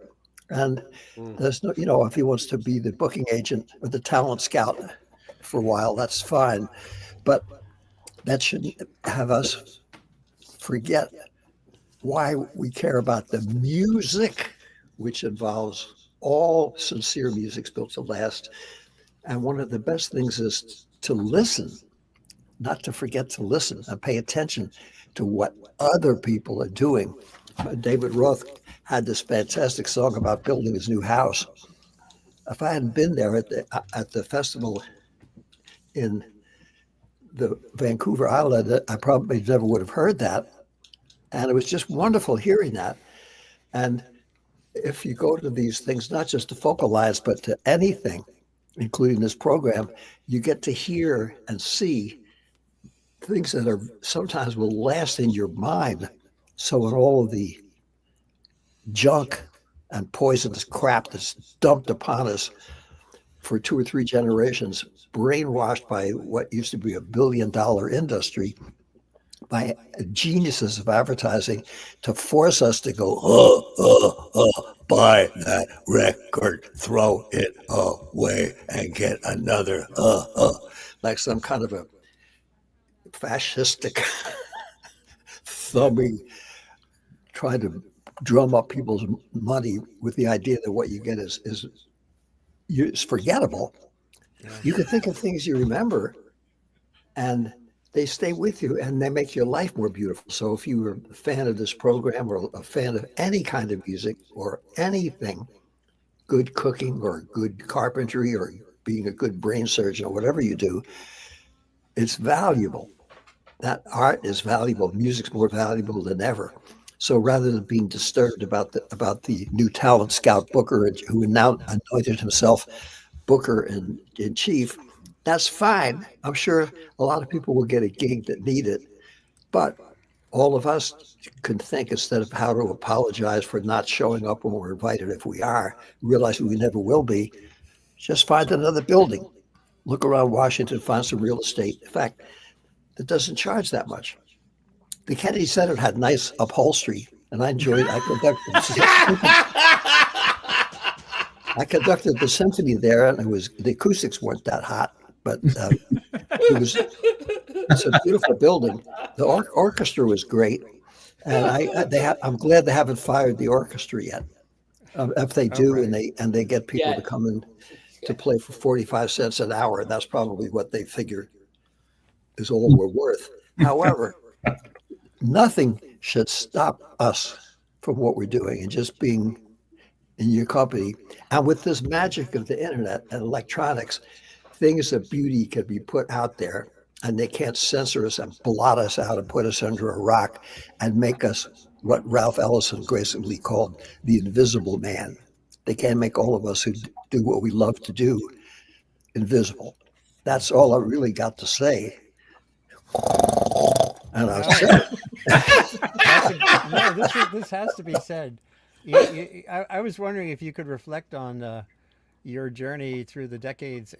And there's no, if he wants to be the booking agent or the talent scout for a while, that's fine. But that shouldn't have us forget why we care about the music, which involves all sincere music's built to last. And one of the best things is to listen, not to forget to listen and pay attention to what other people are doing. David Roth had this fantastic song about building his new house. If I hadn't been there at the festival in the Vancouver Island, I probably never would have heard that. And it was just wonderful hearing that. And if you go to these things, not just to Focalize, but to anything, including this program, you get to hear and see things that are sometimes will last in your mind. So in all of the junk and poisonous crap that's dumped upon us for 2 or 3 generations, brainwashed by what used to be $1 billion industry, by geniuses of advertising to force us to go, buy that record, throw it away, and get another, like some kind of a fascistic thumbing, trying to drum up people's money with the idea that what you get is forgettable. Yeah. You can think of things you remember, and they stay with you, and they make your life more beautiful. So if you were a fan of this program or a fan of any kind of music or anything, good cooking or good carpentry or being a good brain surgeon or whatever you do, it's valuable. That art is valuable. Music's more valuable than ever. So rather than being disturbed about the new talent scout booker who now anointed himself booker in chief, that's fine. I'm sure a lot of people will get a gig that need it, but all of us can think, instead of how to apologize for not showing up when we're invited, if we are, realize we never will be, just find another building. Look around Washington, find some real estate. In fact, that doesn't charge that much. The Kennedy Center had nice upholstery, and I enjoyed. I conducted the symphony there, and the acoustics weren't that hot, but it's a beautiful building. The orchestra was great, and I'm glad they haven't fired the orchestra yet. If they do, right. and they get people to come in to play for 45 cents an hour, that's probably what they figure is all we're worth. However, nothing should stop us from what we're doing and just being in your company. And with this magic of the internet and electronics, things of beauty can be put out there, and they can't censor us and blot us out and put us under a rock and make us what Ralph Ellison gracefully called the invisible man. They can't make all of us who do what we love to do invisible. That's all I really got to say. And I said it. This has to be said. I was wondering if you could reflect on your journey through the decades.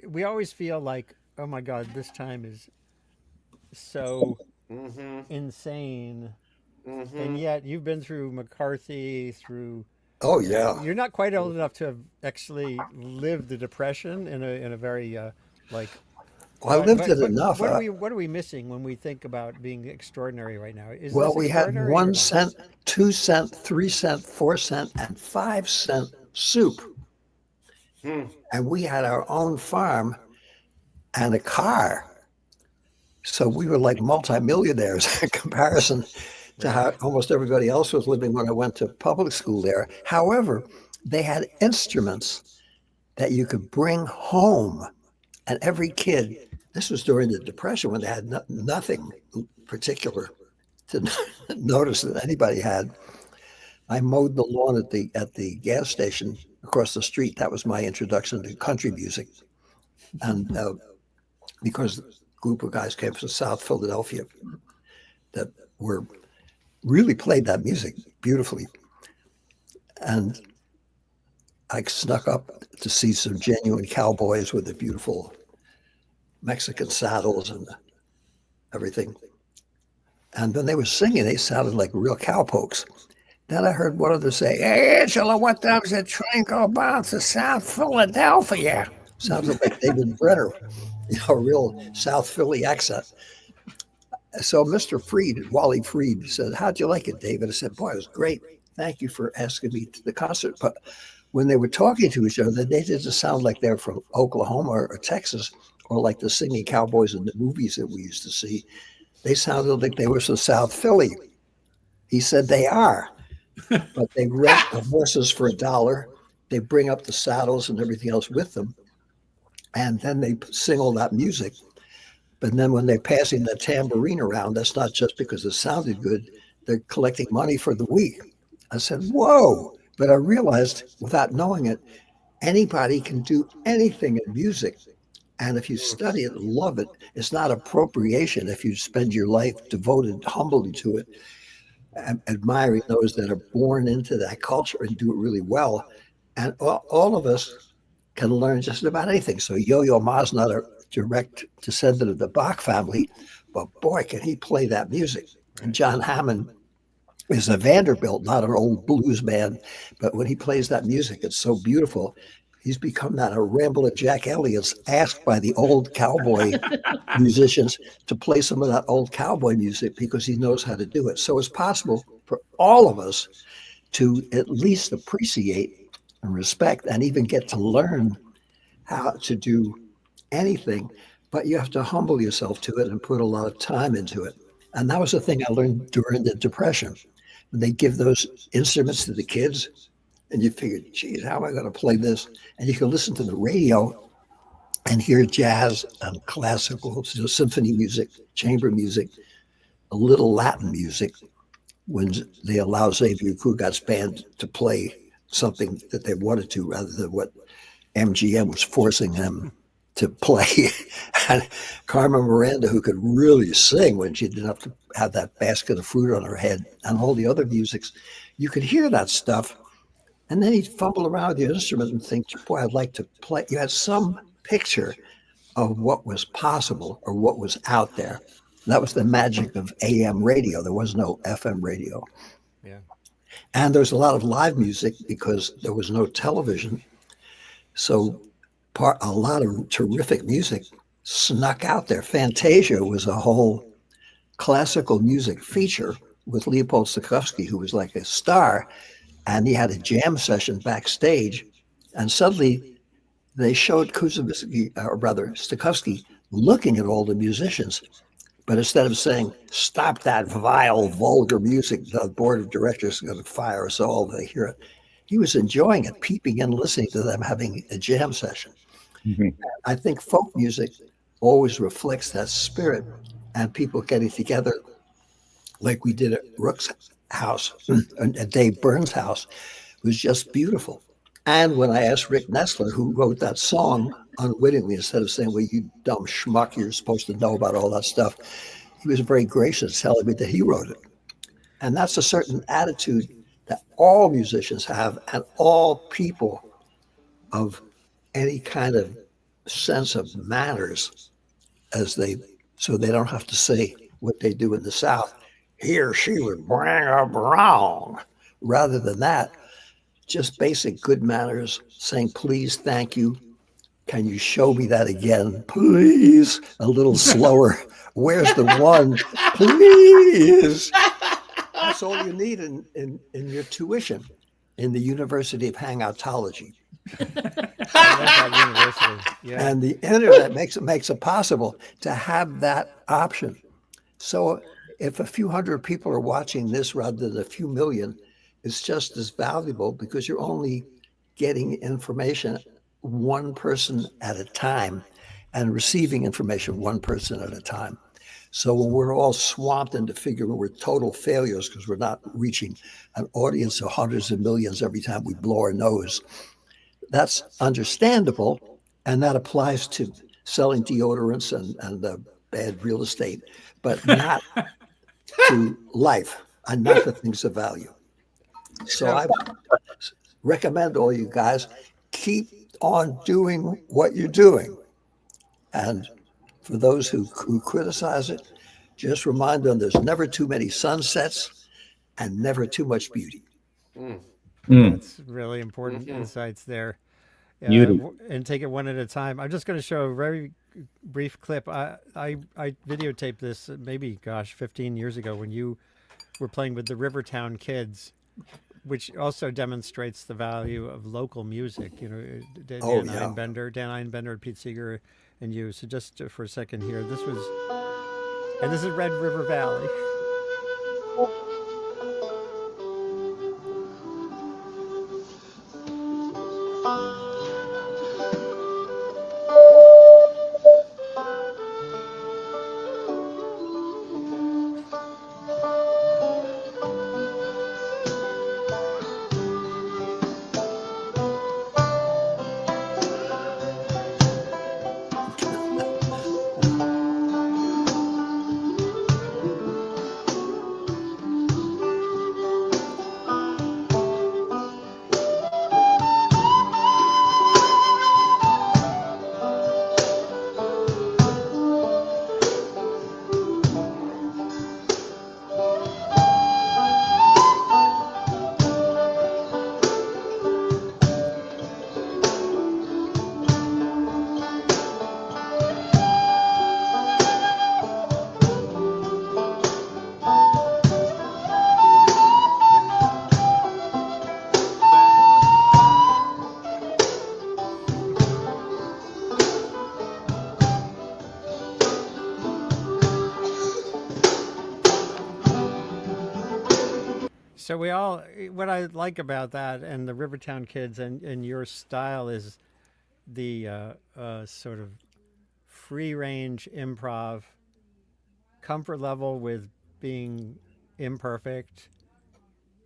We always feel like, oh my God, this time is so insane. And yet you've been through McCarthy, through Oh yeah. You're not quite old enough to have actually lived the Depression in a very like. Well, I lived it But enough. what are we missing when we think about being extraordinary right now? Is Well, this we had extraordinary or 1 not? cent, 2 cent, 3 cent, 4 cent, and 5 cent soup. And we had our own farm and a car. So we were like multimillionaires in comparison to how almost everybody else was living when I went to public school there. However, they had instruments that you could bring home. And every kid, this was during the Depression when they had nothing particular to notice that anybody had. I mowed the lawn at the gas station across the street. That was my introduction to country music. And because a group of guys came from South Philadelphia that were really played that music beautifully. And I snuck up to see some genuine cowboys with the beautiful Mexican saddles and everything. And then they were singing, they sounded like real cowpokes. Then I heard one of them say, "Hey, Angela, what time's the train go bound to South Philadelphia?" Sounded like David Brenner, a real South Philly accent. So Mr. Freed, Wally Freed, said, "How'd you like it, David?" I said, "Boy, it was great. Thank you for asking me to the concert." But when they were talking to each other, they didn't sound like they're from Oklahoma or Texas or like the singing cowboys in the movies that we used to see. They sounded like they were from South Philly. He said they are, but they rent the horses for $1. They bring up the saddles and everything else with them. And then they sing all that music. But then when they're passing the tambourine around, that's not just because it sounded good. They're collecting money for the week. I said, whoa. But I realized without knowing it, anybody can do anything in music. And if you study it and love it, it's not appropriation if you spend your life devoted humbly to it, admiring those that are born into that culture and do it really well. And all of us can learn just about anything. So Yo-Yo Ma's not a direct descendant of the Bach family, but boy, can he play that music. And John Hammond is a Vanderbilt, not an old blues man, but when he plays that music, it's so beautiful. He's become that a Rambler Jack Elliott's asked by the old cowboy musicians to play some of that old cowboy music because he knows how to do it. So it's possible for all of us to at least appreciate and respect and even get to learn how to do anything, but you have to humble yourself to it and put a lot of time into it. And that was the thing I learned during the Depression. When they give those instruments to the kids, and you figure, geez, how am I going to play this? And you can listen to the radio and hear jazz and classical, symphony music, chamber music, a little Latin music, when they allow Xavier Cugat's band to play something that they wanted to rather than what MGM was forcing them to play. And Carmen Miranda, who could really sing when she didn't have to have that basket of fruit on her head, and all the other musics, you could hear that stuff. And then he'd fumble around with the instrument and think, boy, I'd like to play. You had some picture of what was possible or what was out there. That was the magic of AM radio. There was no FM radio. Yeah. And there was a lot of live music because there was no television. So a lot of terrific music snuck out there. Fantasia was a whole classical music feature with Leopold Stokowski, who was like a star. And he had a jam session backstage, and suddenly they showed Stokowski looking at all the musicians. But instead of saying, "Stop that vile, vulgar music, the board of directors is going to fire us all," they hear it. He was enjoying it, peeping in, listening to them having a jam session. Mm-hmm. I think folk music always reflects that spirit, and people getting together like we did at Rook's house and at Dave Burns' house was just beautiful. And when I asked Rick Nestler, who wrote that song unwittingly, instead of saying, "Well, you dumb schmuck, you're supposed to know about all that stuff," he was very gracious, telling me that he wrote it. And that's a certain attitude that all musicians have, and all people of any kind of sense of manners, so they don't have to say what they do in the South. He or she would bring up wrong. Rather than that, just basic good manners, saying please, thank you. Can you show me that again, please? A little slower. Where's the one? Please. That's all you need in your tuition in the University of Hangoutology. Yeah. And the internet makes it possible to have that option. So if a few hundred people are watching this rather than a few million, it's just as valuable because you're only getting information one person at a time and receiving information one person at a time. So when we're all swamped into figuring we're total failures because we're not reaching an audience of hundreds of millions every time we blow our nose, that's understandable. And that applies to selling deodorants and bad real estate, but not to life and not the things of value. So I recommend all you guys keep on doing what you're doing. And for those who criticize it, just remind them there's never too many sunsets and never too much beauty. That's really important insights there. And take it one at a time. I'm just going to show a very brief clip. I videotaped this maybe, 15 years ago when you were playing with the Rivertown Kids, which also demonstrates the value of local music. You know, Dan Einbender, Pete Seeger, and you. So just for a second here, this is Red River Valley. So what I like about that and the Rivertown Kids and your style is the sort of free range improv, comfort level with being imperfect,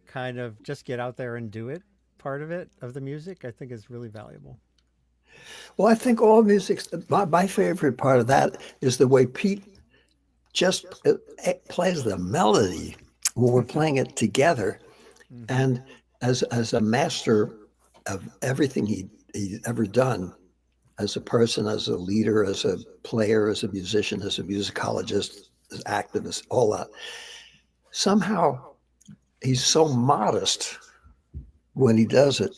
kind of just get out there and do it. Part of the music, I think is really valuable. Well, I think all music, my favorite part of that is the way Pete just plays the melody when we're playing it together. And as a master of everything he'd ever done, as a person, as a leader, as a player, as a musician, as a musicologist, as activist, all that, somehow he's so modest when he does it.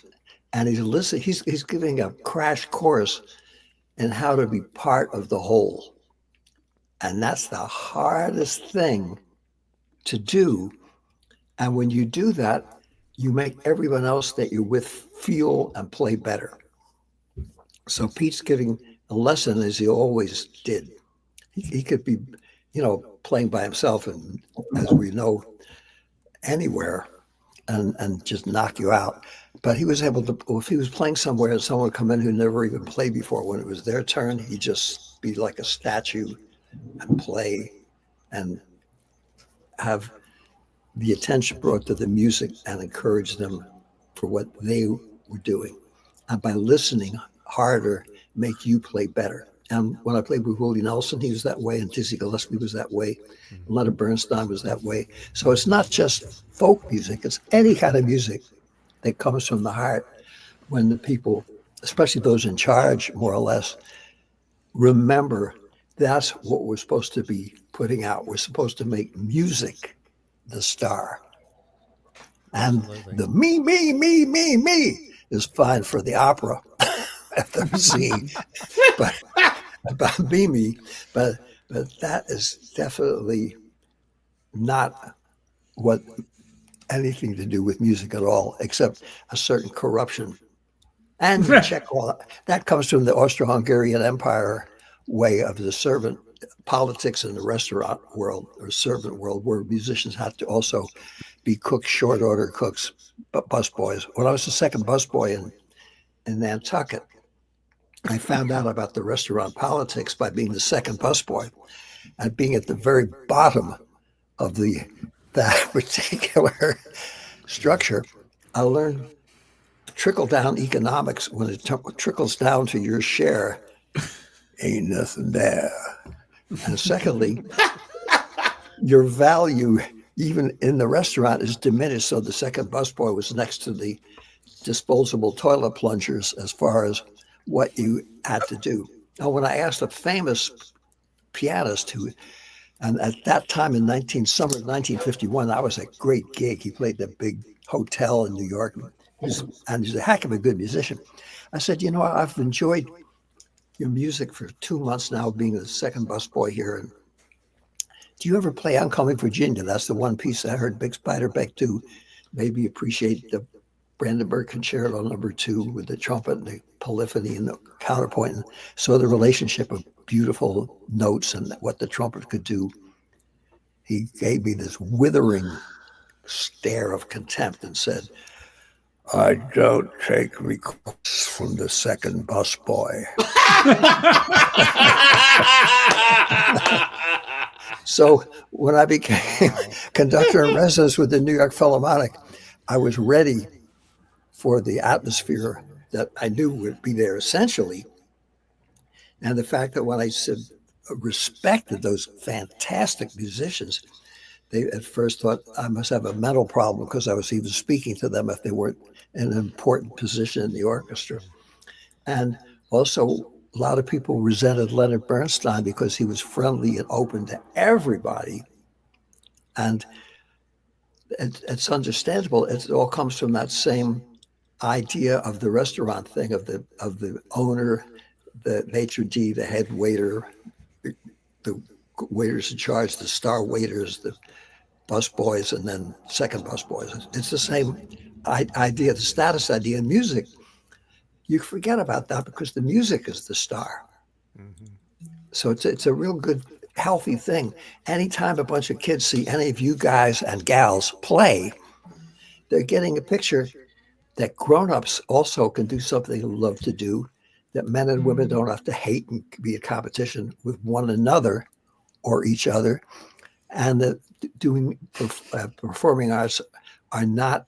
And he's giving a crash course in how to be part of the whole. And that's the hardest thing to do. And when you do that, you make everyone else that you're with feel and play better. So Pete's giving a lesson as he always did. He could be, playing by himself and, as we know, anywhere and just knock you out. But he was able to, if he was playing somewhere and someone would come in who never even played before, when it was their turn, he'd just be like a statue and play and have the attention brought to the music and encourage them for what they were doing. And by listening harder, make you play better. And when I played with Willie Nelson, he was that way, and Dizzy Gillespie was that way, and Leonard Bernstein was that way. So it's not just folk music, it's any kind of music that comes from the heart when the people, especially those in charge, more or less, remember that's what we're supposed to be putting out. We're supposed to make music the star. And Absolutely. the me is fine for the opera at the singing, but about me, but that is definitely not what anything to do with music at all, except a certain corruption. And you check all that comes from the Austro-Hungarian Empire way of the servant politics in the restaurant world or servant world, where musicians had to also be cooks, short order cooks, but busboys. When I was the second busboy in Nantucket, I found out about the restaurant politics by being the second busboy and being at the very bottom of that particular structure. I learned trickle down economics. When it trickles down to your share, ain't nothing there. And secondly, your value even in the restaurant is diminished. So the second busboy was next to the disposable toilet plungers as far as what you had to do. Now, when I asked a famous pianist who, and at that time in summer of 1951, that was a great gig. He played the big hotel in New York, and he's a heck of a good musician. I said, you know, I've enjoyed your music for 2 months now, being the second busboy here. And do you ever play Oncoming Virginia? That's the one piece I heard Big Spider Beck do. Maybe appreciate the Brandenburg Concerto No. 2 with the trumpet and the polyphony and the counterpoint. And so the relationship of beautiful notes and what the trumpet could do. He gave me this withering stare of contempt and said, I don't take requests from the second busboy. So when I became conductor in residence with the New York Philharmonic, I was ready for the atmosphere that I knew would be there essentially. And the fact that when I said respected those fantastic musicians, they at first thought I must have a mental problem because I was even speaking to them if they weren't in an important position in the orchestra. And also, a lot of people resented Leonard Bernstein because he was friendly and open to everybody. And it's understandable. It all comes from that same idea of the restaurant thing, of the owner, the maitre d', the head waiter, the waiters in charge, the star waiters, the busboys, and then second busboys. It's the same idea, the status idea in music. You forget about that because the music is the star. Mm-hmm. So it's a real good, healthy thing. Anytime a bunch of kids see any of you guys and gals play, they're getting a picture that grown-ups also can do something they love to do, that men and women don't have to hate and be a competition with one another or each other, and that performing arts are not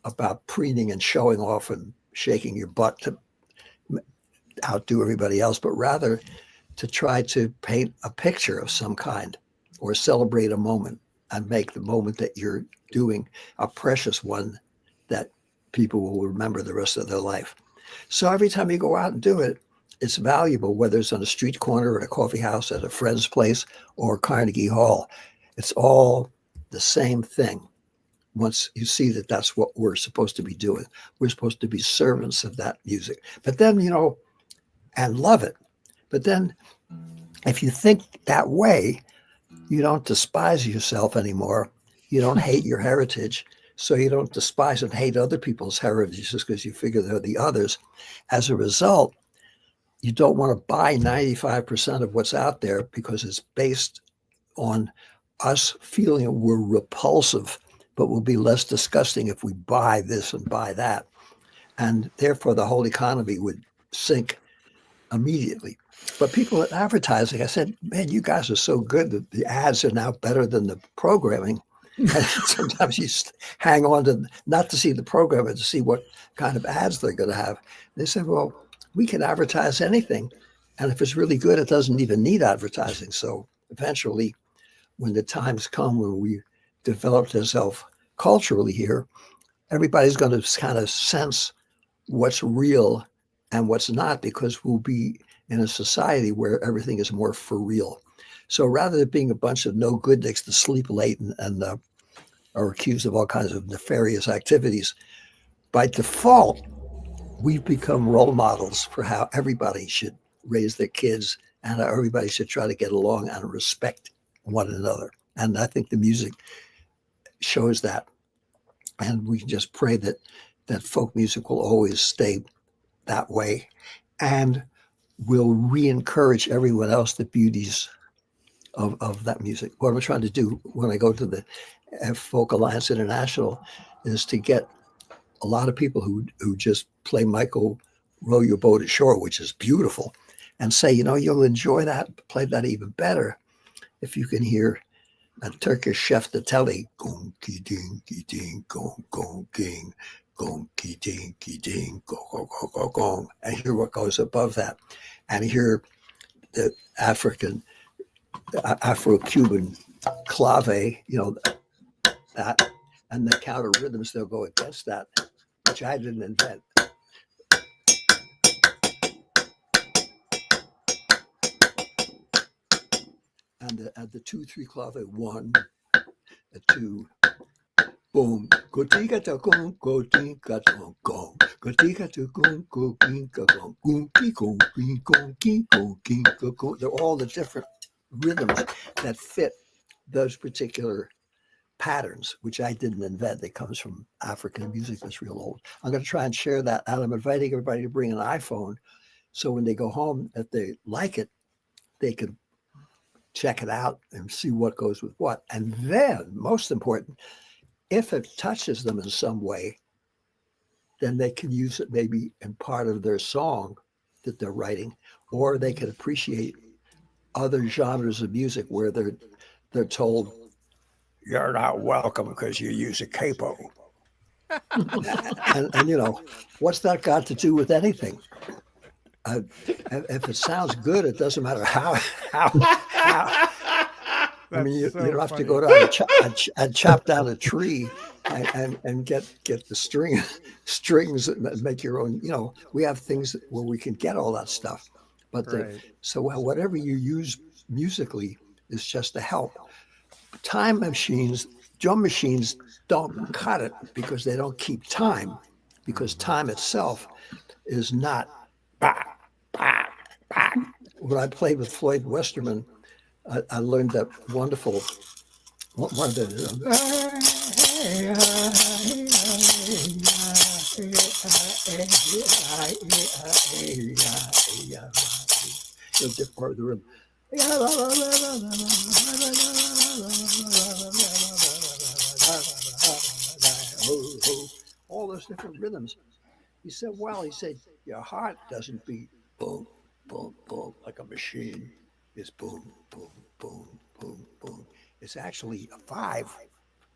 about preening and showing off and shaking your butt to outdo everybody else, but rather to try to paint a picture of some kind or celebrate a moment and make the moment that you're doing a precious one that people will remember the rest of their life. So every time you go out and do it, it's valuable, whether it's on a street corner, at a coffee house, at a friend's place, or Carnegie Hall. It's all the same thing. Once you see that that's what we're supposed to be doing, we're supposed to be servants of that music. But then, and love it. But then if you think that way, you don't despise yourself anymore. You don't hate your heritage. So you don't despise and hate other people's heritages just because you figure they're the others. As a result, you don't want to buy 95% of what's out there because it's based on us feeling we're repulsive, but will be less disgusting if we buy this and buy that. And therefore, the whole economy would sink immediately. But people at advertising, I said, man, you guys are so good that the ads are now better than the programming. And sometimes you hang on to, not to see the program, but to see what kind of ads they're going to have. They said, well, we can advertise anything. And if it's really good, it doesn't even need advertising. So eventually, when the times come when we developed ourselves culturally here, everybody's going to kind of sense what's real and what's not, because we'll be in a society where everything is more for real. So rather than being a bunch of no goodniks that sleep late and are accused of all kinds of nefarious activities. By default, we've become role models for how everybody should raise their kids and how everybody should try to get along and respect one another. And I think the music shows that. And we just pray that folk music will always stay that way and will re-encourage everyone else the beauties of that music. What I'm trying to do when I go to the Folk Alliance International is to get a lot of people who just play Michael Row Your Boat Ashore, which is beautiful, and say, you'll enjoy that, play that even better if you can hear a Turkish chef to telly, gong ki ding ki ding, gong gong ging, gong ki ding ki ding, gong gong gong gong gong, and hear what goes above that, and hear the Afro-Cuban clave, that, and the counter rhythms they'll go against that, which I didn't invent. And the 2-3 clave, 1, 2, boom, go tiga to gong, go tiga to gong, go tiga to gong, go ginga gong, gong ki gong, gong ki gong, ginga gong. They're all the different rhythms that fit those particular patterns, which I didn't invent. It comes from African music that's real old. I'm going to try and share that, and I'm inviting everybody to bring an iPhone, so when they go home, if they like it, they can check it out and see what goes with what. And then, most important, if it touches them in some way, then they can use it maybe in part of their song that they're writing, or they can appreciate other genres of music where they're told, you're not welcome because you use a capo. and what's that got to do with anything? If it sounds good, it doesn't matter how. I mean, you don't have to go down and chop down a tree and get the strings and make your own. We have things where we can get all that stuff. But so whatever you use musically is just to help. Time machines, drum machines don't cut it because they don't keep time, because time itself is not. When I played with Floyd Westerman, I learned that wonderful one of the different part of the rhythm. All those different rhythms. He said, your heart doesn't beat boom, boom, boom like a machine. It's boom, boom, boom, boom, boom. It's actually a 5,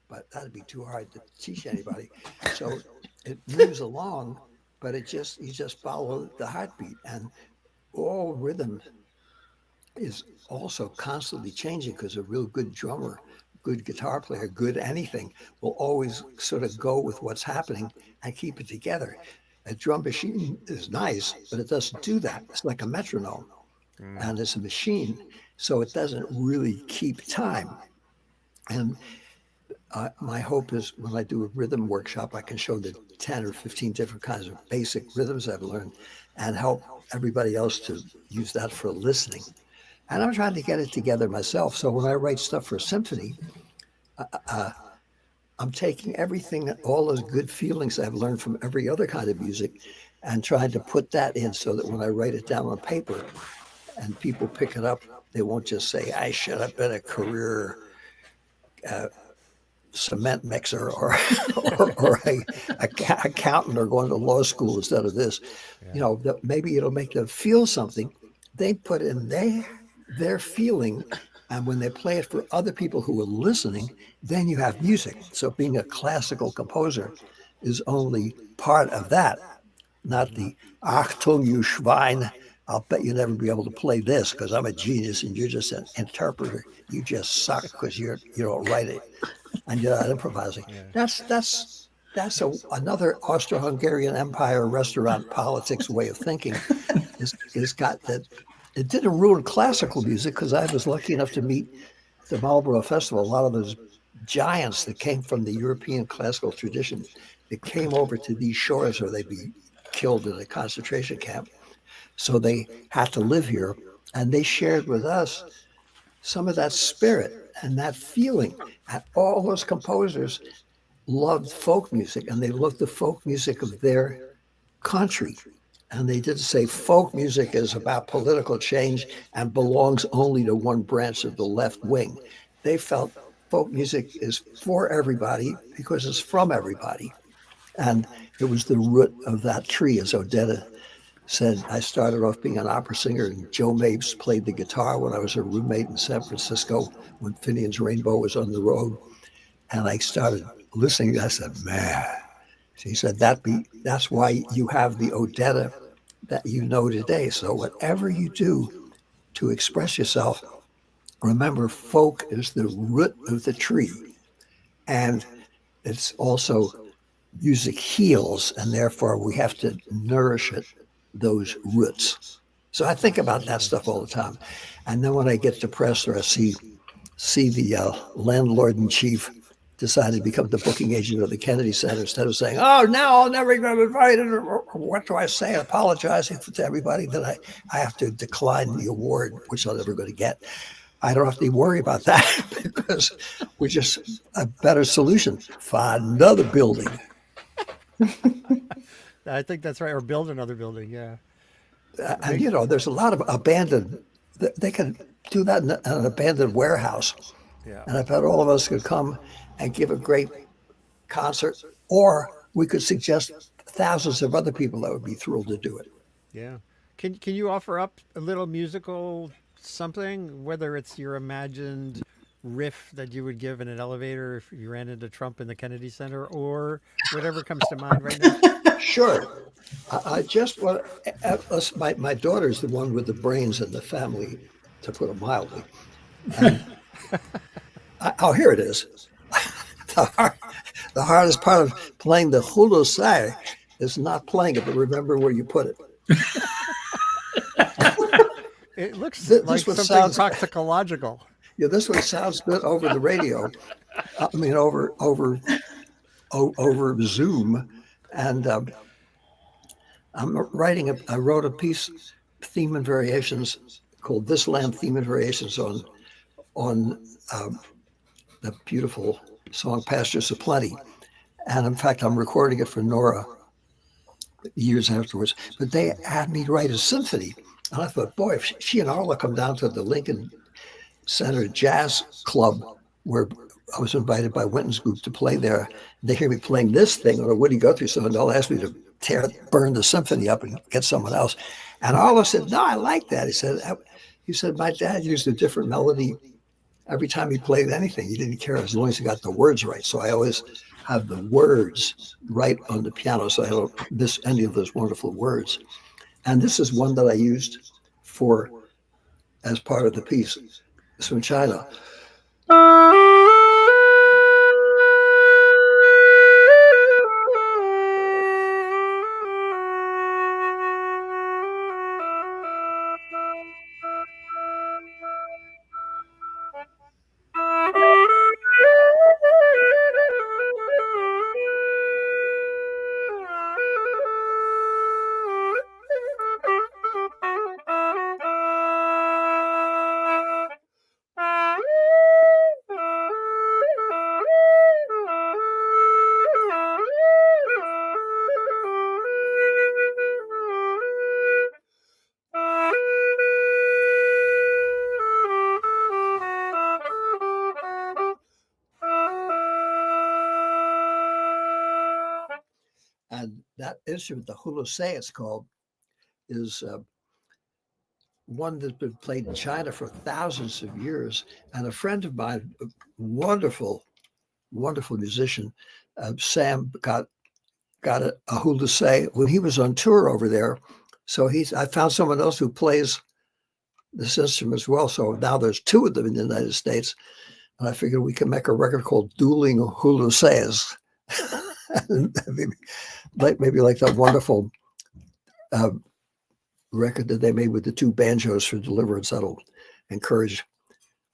but that'd be too hard to teach anybody. So it moves along, but you just follow the heartbeat. And all rhythm is also constantly changing, because a real good drummer, good guitar player, good anything will always sort of go with what's happening and keep it together. A drum machine is nice, but it doesn't do that. It's like a metronome, and it's a machine, so it doesn't really keep time. And my hope is when I do a rhythm workshop, I can show the 10 or 15 different kinds of basic rhythms I've learned and help everybody else to use that for listening. And I'm trying to get it together myself. So when I write stuff for a symphony, I'm taking everything, all those good feelings I've learned from every other kind of music, and trying to put that in so that when I write it down on paper and people pick it up, they won't just say, I should have been a career cement mixer or a accountant or going to law school instead of this. Maybe it'll make them feel something. They put in their feeling, and when they play it for other people who are listening, then you have music. So being a classical composer is only part of that, not the Achtung, you Schwein, I'll bet you'll never be able to play this because I'm a genius and you're just an interpreter. You just suck because you don't write it and you're not improvising. Yeah. That's another Austro-Hungarian Empire restaurant politics way of thinking. Is got that. It didn't ruin classical music because I was lucky enough to meet at the Marlborough Festival a lot of those giants that came from the European classical tradition that came over to these shores where they'd be killed in a concentration camp. So they had to live here, and they shared with us some of that spirit and that feeling. And all those composers loved folk music, and they loved the folk music of their country. And they did say folk music is about political change and belongs only to one branch of the left wing. They felt folk music is for everybody because it's from everybody. And it was the root of that tree, as Odetta said. I started off being an opera singer, and Joe Mapes played the guitar when I was a roommate in San Francisco when Finian's Rainbow was on the road. And I started listening. I said, man, she said, that's why you have the Odetta that you know today. So whatever you do to express yourself, remember folk is the root of the tree. And it's also music heals, and therefore we have to nourish it, those roots. So I think about that stuff all the time. And then when I get depressed or I see the landlord in chief decided to become the booking agent of the Kennedy Center, instead of saying, oh, now I'll never get invited, or what do I say, apologizing to everybody, that I have to decline the award, which I'm never going to get. I don't have to worry about that because we're just a better solution. Find another building. I think that's right. Or build another building. Yeah. And, you know, there's a lot of abandoned, they can do that in an abandoned warehouse. Yeah. And I bet all of us could come and give a great concert, or we could suggest thousands of other people that would be thrilled to do it. Yeah. Can you offer up a little musical something, whether it's your imagined riff that you would give in an elevator if you ran into Trump in the Kennedy Center, or whatever comes to mind right now? Sure. I just want my daughter's the one with the brains in the family, to put it mildly. Here it is. The hardest part of playing the hulu sai is not playing it, but remember where you put it. It looks like something toxicological. Yeah, this one sounds good over the radio. I mean, over Zoom, and I wrote a piece, theme and variations, called "This Land Theme and Variations" on the beautiful song "Pastures of Plenty," and in fact, I'm recording it for Nora years afterwards. But they had me write a symphony, and I thought, boy, if she and Arla come down to the Lincoln Center Jazz Club, where I was invited by Winton's group to play there, they hear me playing this thing, or Woody Guthrie song, and they'll ask me to burn the symphony up and get someone else. And Arlo said, no, I like that. He said, my dad used a different melody every time he played anything. He didn't care as long as he got the words right. So I always have the words right on the piano, so I don't miss any of those wonderful words. And this is one that I used as part of the piece. It's from China. And that instrument, the hulu sai, it's called, is one that's been played in China for thousands of years. And a friend of mine, a wonderful, wonderful musician, Sam, got a hulu sai when he was on tour over there. So I found someone else who plays this instrument as well. So now there's two of them in the United States. And I figured we can make a record called Dueling Hulu Sais. maybe like that wonderful record that they made with the two banjos for Deliverance. That'll encourage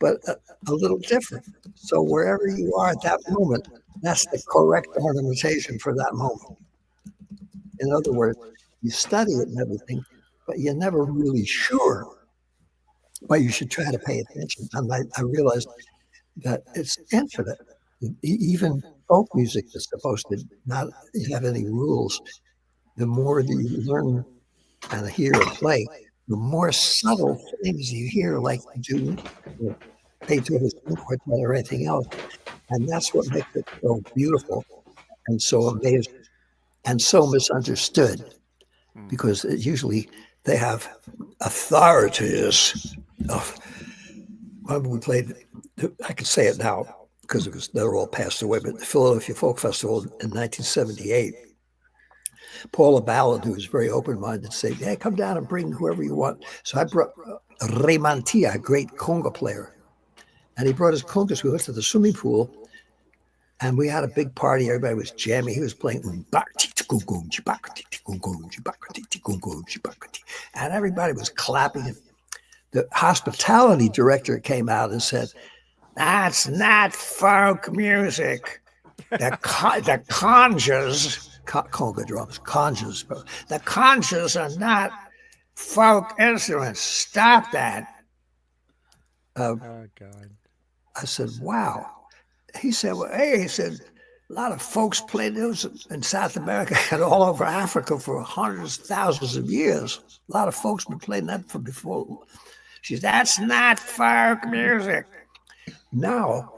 but a little different. So wherever you are at that moment, that's the correct ornamentation for that moment. In other words, you study it and everything, but you're never really sure. But you should try to pay attention. And I realized that it's infinite. Even folk music is supposed to not have any rules. The more that you learn and hear or play, the more subtle things you hear, like you do Beethoven's Quartet or anything else. And that's what makes it so beautiful and so amazing and so misunderstood, because usually they have authorities of, when we played, I can say it now because they're all passed away, but the Philadelphia Folk Festival in 1978, Paula Ballard, who was very open-minded, said, hey, come down and bring whoever you want. So I brought Ray Mantia, a great conga player. And he brought his congas. We went to the swimming pool, and we had a big party. Everybody was jamming. He was playing, and everybody was clapping. The hospitality director came out and said, that's not folk music. The congas, conga drums, congas, the congas are not folk instruments. Stop that. Oh, God. I said, wow. He said, well, hey, he said, a lot of folks played those in South America and all over Africa for hundreds, thousands of years. A lot of folks been playing that from before. She said, that's not folk music. Now,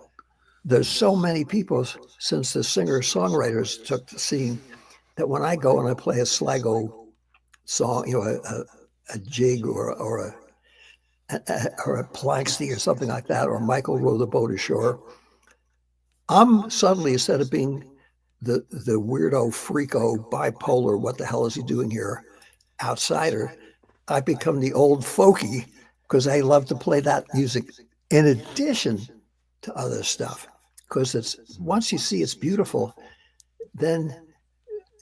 there's so many people, since the singer-songwriters took the scene, that when I go and I play a Sligo song, you know, a jig or a planksty or something like that, or Michael row the boat ashore, I'm suddenly, instead of being the weirdo, freako, bipolar, what the hell is he doing here, outsider, I become the old folky because I love to play that music in addition to other stuff. Because it's, once you see it's beautiful, then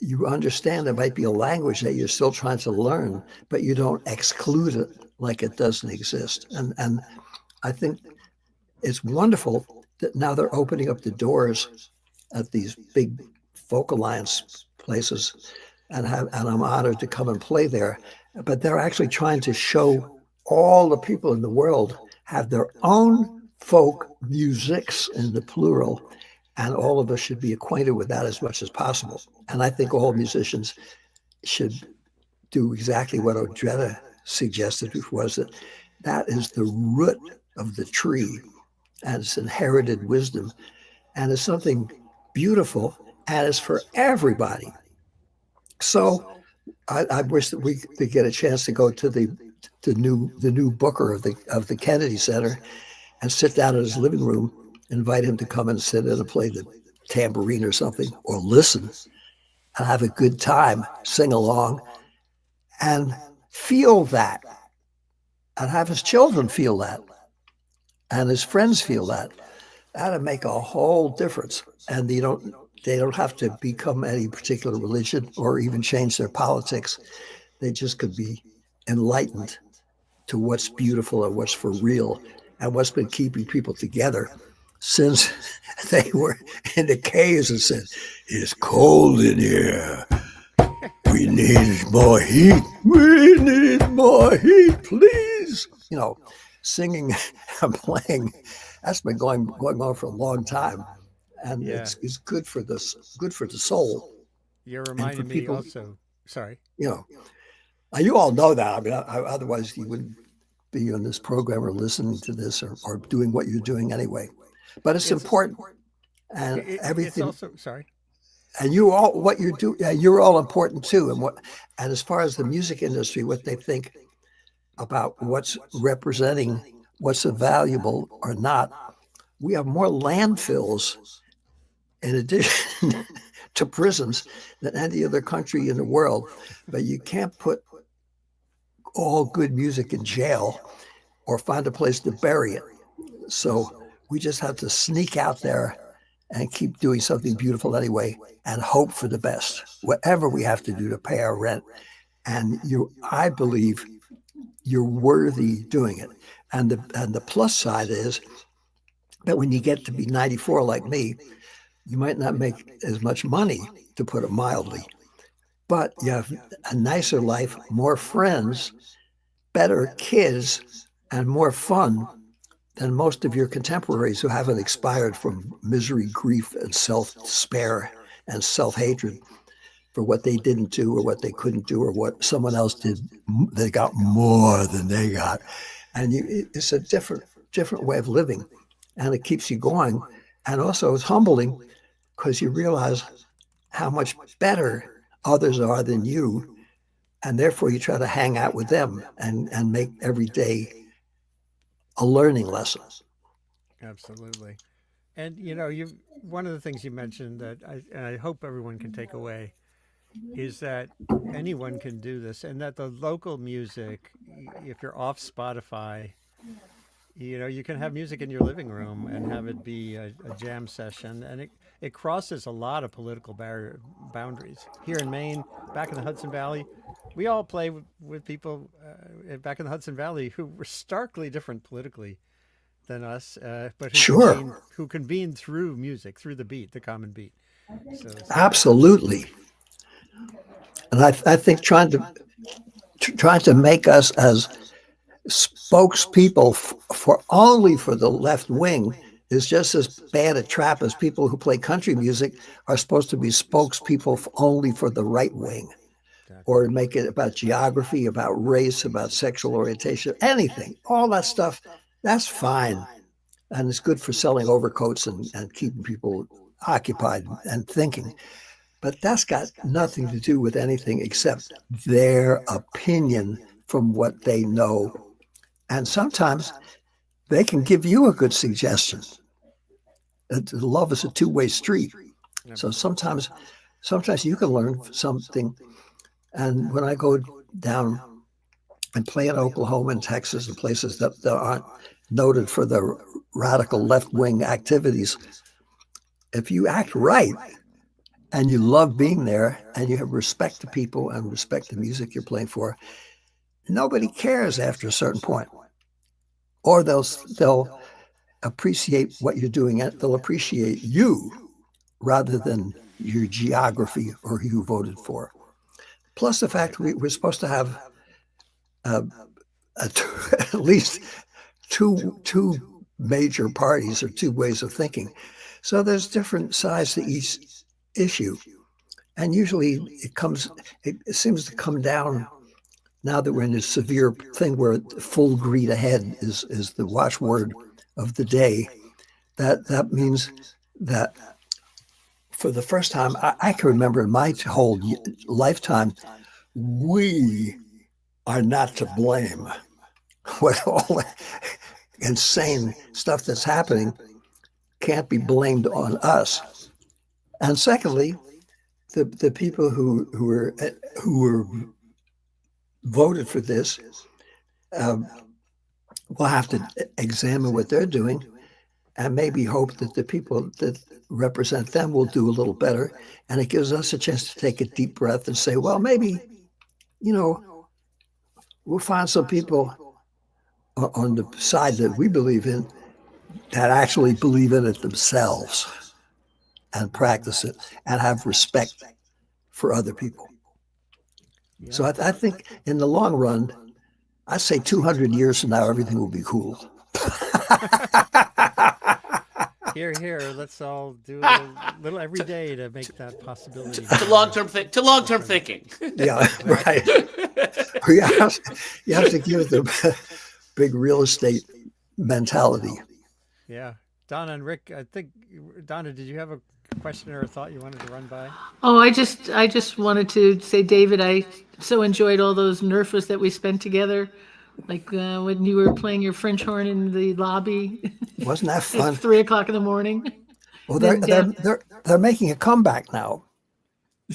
you understand there might be a language that you're still trying to learn, but you don't exclude it like it doesn't exist. And I think it's wonderful that now they're opening up the doors at these big folk alliance places, and I'm honored to come and play there. But they're actually trying to show all the people in the world have their own folk musics in the plural, and all of us should be acquainted with that as much as possible. And I think all musicians should do exactly what Odretta suggested, which was that is the root of the tree, and it's inherited wisdom, and it's something beautiful, and it's for everybody. So I wish that we could get a chance to go to the new booker of the Kennedy Center and sit down in his living room, invite him to come and sit in and play the tambourine or something, or listen and have a good time, sing along, and feel that, and have his children feel that, and his friends feel that. That'd make a whole difference. And they don't have to become any particular religion or even change their politics. They just could be enlightened to what's beautiful and what's for real and what's been keeping people together since they were in the caves and said, it's cold in here. We need more heat. We need more heat, please. You know, singing and playing, that's been going on for a long time. And it's good for the soul. You're reminding me also. Sorry. You know, you all know that. I mean, otherwise you wouldn't be on this program or listening to this or doing what you're doing anyway. But it's important, and everything. It's also, sorry. And you all, what you do, you're all important too. And as far as the music industry, what they think about what's representing, what's valuable or not, we have more landfills in addition to prisons than any other country in the world. But you can't put all good music in jail or find a place to bury it. So we just have to sneak out there and keep doing something beautiful anyway and hope for the best, whatever we have to do to pay our rent. And I believe you're worthy doing it. And the plus side is that when you get to be 94 like me, you might not make as much money, to put it mildly, but you have a nicer life, more friends, better kids, and more fun than most of your contemporaries who haven't expired from misery, grief, and self-despair and self-hatred for what they didn't do or what they couldn't do or what someone else did. They got more than they got. And it's a different way of living, and it keeps you going. And also it's humbling because you realize how much better others are than you, and therefore you try to hang out with them and make every day a learning lesson. Absolutely. And one of the things you mentioned that I hope everyone can take away is that anyone can do this, and that the local music, if you're off Spotify, you can have music in your living room and have it be a jam session, and it crosses a lot of political boundaries. Here in Maine, back in the Hudson Valley, we all play with people back in the Hudson Valley who were starkly different politically than us, but who convene through music, through the beat, the common beat. So absolutely. And I think trying to make us as spokespeople for the left wing is just as bad a trap as people who play country music are supposed to be spokespeople only for the right wing, or make it about geography, about race, about sexual orientation, anything. All that stuff, that's fine. And it's good for selling overcoats and keeping people occupied and thinking. But that's got nothing to do with anything except their opinion from what they know. And sometimes they can give you a good suggestion. Love is a two-way street. So sometimes you can learn something. And when I go down and play in Oklahoma and Texas and places that aren't noted for their radical left-wing activities, if you act right and you love being there and you have respect to people and respect the music you're playing for, nobody cares after a certain point. Or they'll appreciate what you're doing. They'll appreciate you rather than your geography or who you voted for. Plus the fact we're supposed to have at least two major parties or two ways of thinking. So there's different sides to each issue. And usually it seems to come down now that we're in this severe thing where full greed ahead is the watchword of the day. That means that for the first time I can remember in my whole lifetime, we are not to blame. With all the insane stuff that's happening can't be blamed on us. And secondly, the people who were voted for this will have to examine what they're doing and maybe hope that the people that represent them will do a little better. And it gives us a chance to take a deep breath and say, well, maybe, we'll find some people on the side that we believe in that actually believe in it themselves and practice it and have respect for other people. Yeah. So I think in the long run, I say 200 years from now, everything will be cool. Here. Let's all do a little every day to make that possibility. To long-term thinking. Yeah, right. you have to give them big real estate mentality. Yeah. Donna and Rick, I think, Donna, did you have a question or a thought you wanted to run by? Oh, I just wanted to say, David, I so enjoyed all those Nerfas that we spent together. Like when you were playing your French horn in the lobby. Wasn't that fun? At 3:00 in the morning. Well, they're making a comeback now.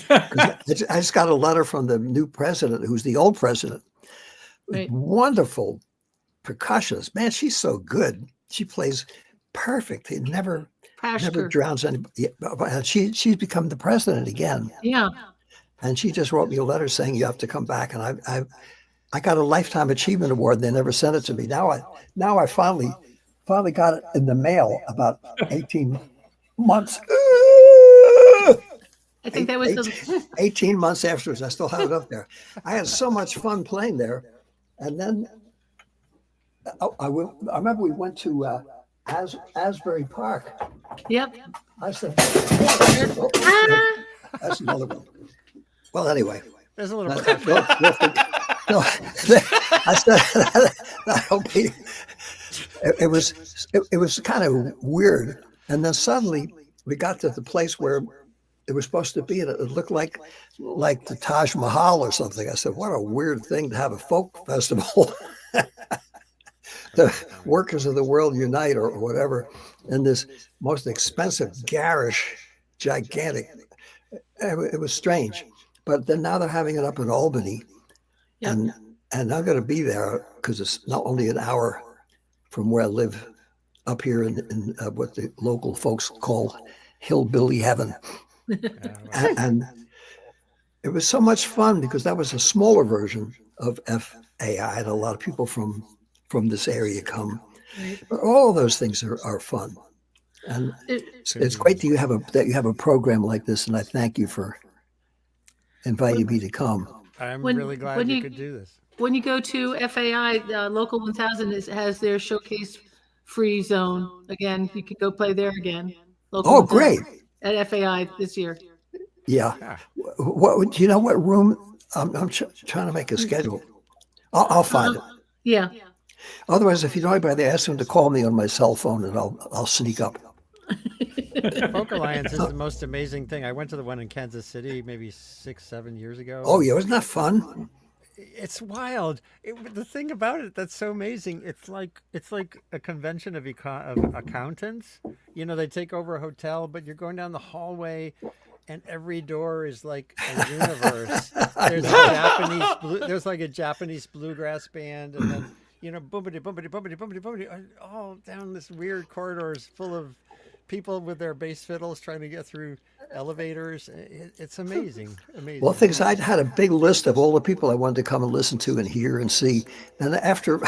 I just got a letter from the new president, who's the old president. Right. Wonderful percussionist. Man, she's so good. She plays perfect. It never drowns anybody. She's become the president again. Yeah. And she just wrote me a letter saying you have to come back. And I got a Lifetime Achievement Award. They never sent it to me. Now I finally got it in the mail about 18 months. I think that was 18 months afterwards. I still have it up there. I had so much fun playing there. And then I remember we went to Asbury Park. Yep. I said, that's another one. Well, anyway. There's a little no, I said, it was kind of weird. And then suddenly we got to the place where it was supposed to be, and it looked like the Taj Mahal or something. I said, what a weird thing to have a folk festival. The workers of the world unite or whatever in this most expensive, garish, gigantic. It was strange. But then now they're having it up in Albany. Yep. And I'm going to be there because it's not only an hour from where I live up here in what the local folks call hillbilly heaven. And it was so much fun because that was a smaller version of FAI, and a lot of people from this area come. But all of those things are fun, and it's great that you have a program like this, and I thank you for inviting me to come. I'm really glad you could do this. When you go to FAI, Local 1000 has their showcase free zone. Again, you could go play there again. Local great. At FAI this year. Yeah. What do you know what room? I'm trying to make a schedule. I'll find it. Yeah. Otherwise, if you know anybody, ask them to call me on my cell phone, and I'll sneak up. Folk Alliance is the most amazing thing. I went to the one in Kansas City maybe 6-7 years ago. Oh yeah, wasn't that fun? It's wild. The thing about it that's so amazing, it's like a convention of accountants. You know, they take over a hotel, but you're going down the hallway, and every door is like a universe. There's like a Japanese bluegrass band, and then bumpity bumpity bumpity bumpity bumpity, all down this weird corridors full of people with their bass fiddles trying to get through elevators. It's amazing. Well, things I had a big list of all the people I wanted to come and listen to and hear and see. And after,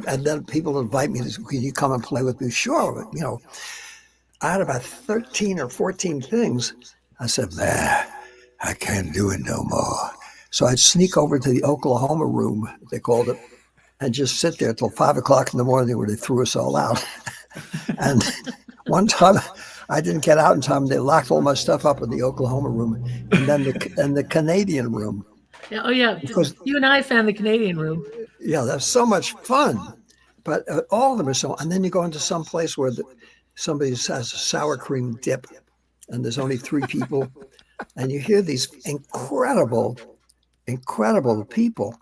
and then people invite me to, can you come and play with me? Sure. I had about 13 or 14 things. I said, I can't do it no more. So I'd sneak over to the Oklahoma room, they called it, and just sit there till 5 o'clock in the morning where they threw us all out. And one time I didn't get out in time. They locked all my stuff up in the Oklahoma room, and then the Canadian room. Yeah, oh yeah, because you and I found the Canadian room. Yeah, that's so much fun. But all of them are so. And then you go into some place where somebody has a sour cream dip, and there's only 3 people, and you hear these incredible people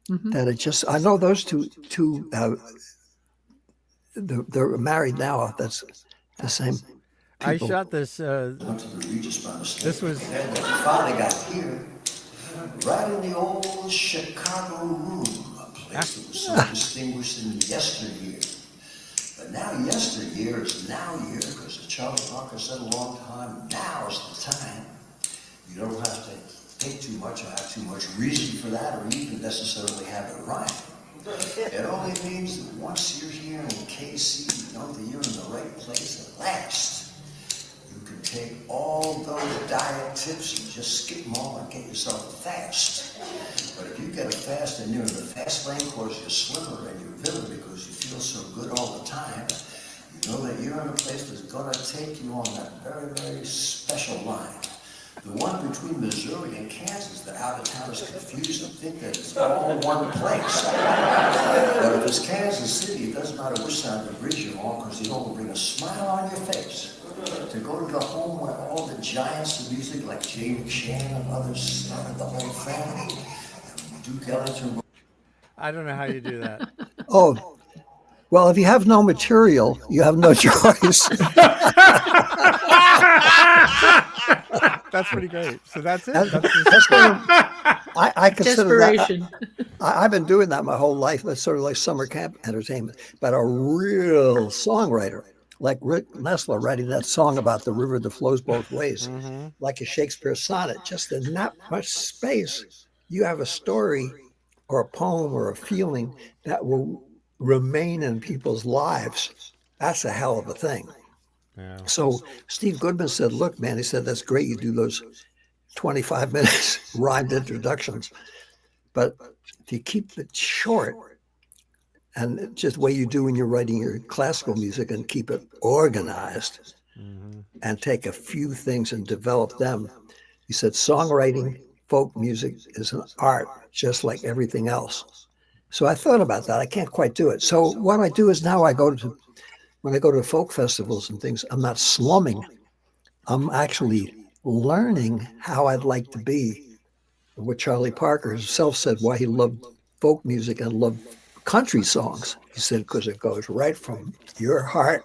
that are just. I know those two. They're married now. That's the same people. I shot this. This was. Finally got here, right in the old Chicago room, a place that was so distinguished in yesteryear. But now yesteryear is now year, because as Charlie Parker said a long time, now is the time. You don't have to take too much or have too much reason for that, or even necessarily have it right. It only means that once you're here in KC, you know that you're in the right place at last. You can take all those diet tips and just skip them all and get yourself fast. But if you get a fast and you're in the fast lane, of course you're slimmer and you're vivid because you feel so good all the time. You know that you're in a place that's going to take you on that very, very special line. The one between Missouri and Kansas, the out-of-towners confused and think that it's all one place. But if it's Kansas City, it doesn't matter which side of the bridge you're on, because you know will bring a smile on your face. To go to the home where all the giants of music, like Jay McShann and others, started the whole family. And Duke Ellington. I don't know how you do that. Oh, well, if you have no material, you have no choice. That's pretty great. So that's it. I consider Desperation. that. I've been doing that my whole life. That's sort of like summer camp entertainment. But a real songwriter, like Rick Nessler writing that song about the river that flows both ways, like a Shakespeare sonnet, just in that much space, you have a story or a poem or a feeling that will remain in people's lives, that's a hell of a thing. Yeah. So Steve Goodman said, look, man, he said, that's great. You do those 25 minutes rhymed introductions. But if you keep it short, and just the way you do when you're writing your classical music, and keep it organized, and take a few things and develop them. He said, songwriting, folk music is an art, just like everything else. So I thought about that. I can't quite do it. So what I do is now when I go to folk festivals and things, I'm not slumming. I'm actually learning how I'd like to be. What Charlie Parker himself said, why he loved folk music and loved country songs. He said, because it goes right from your heart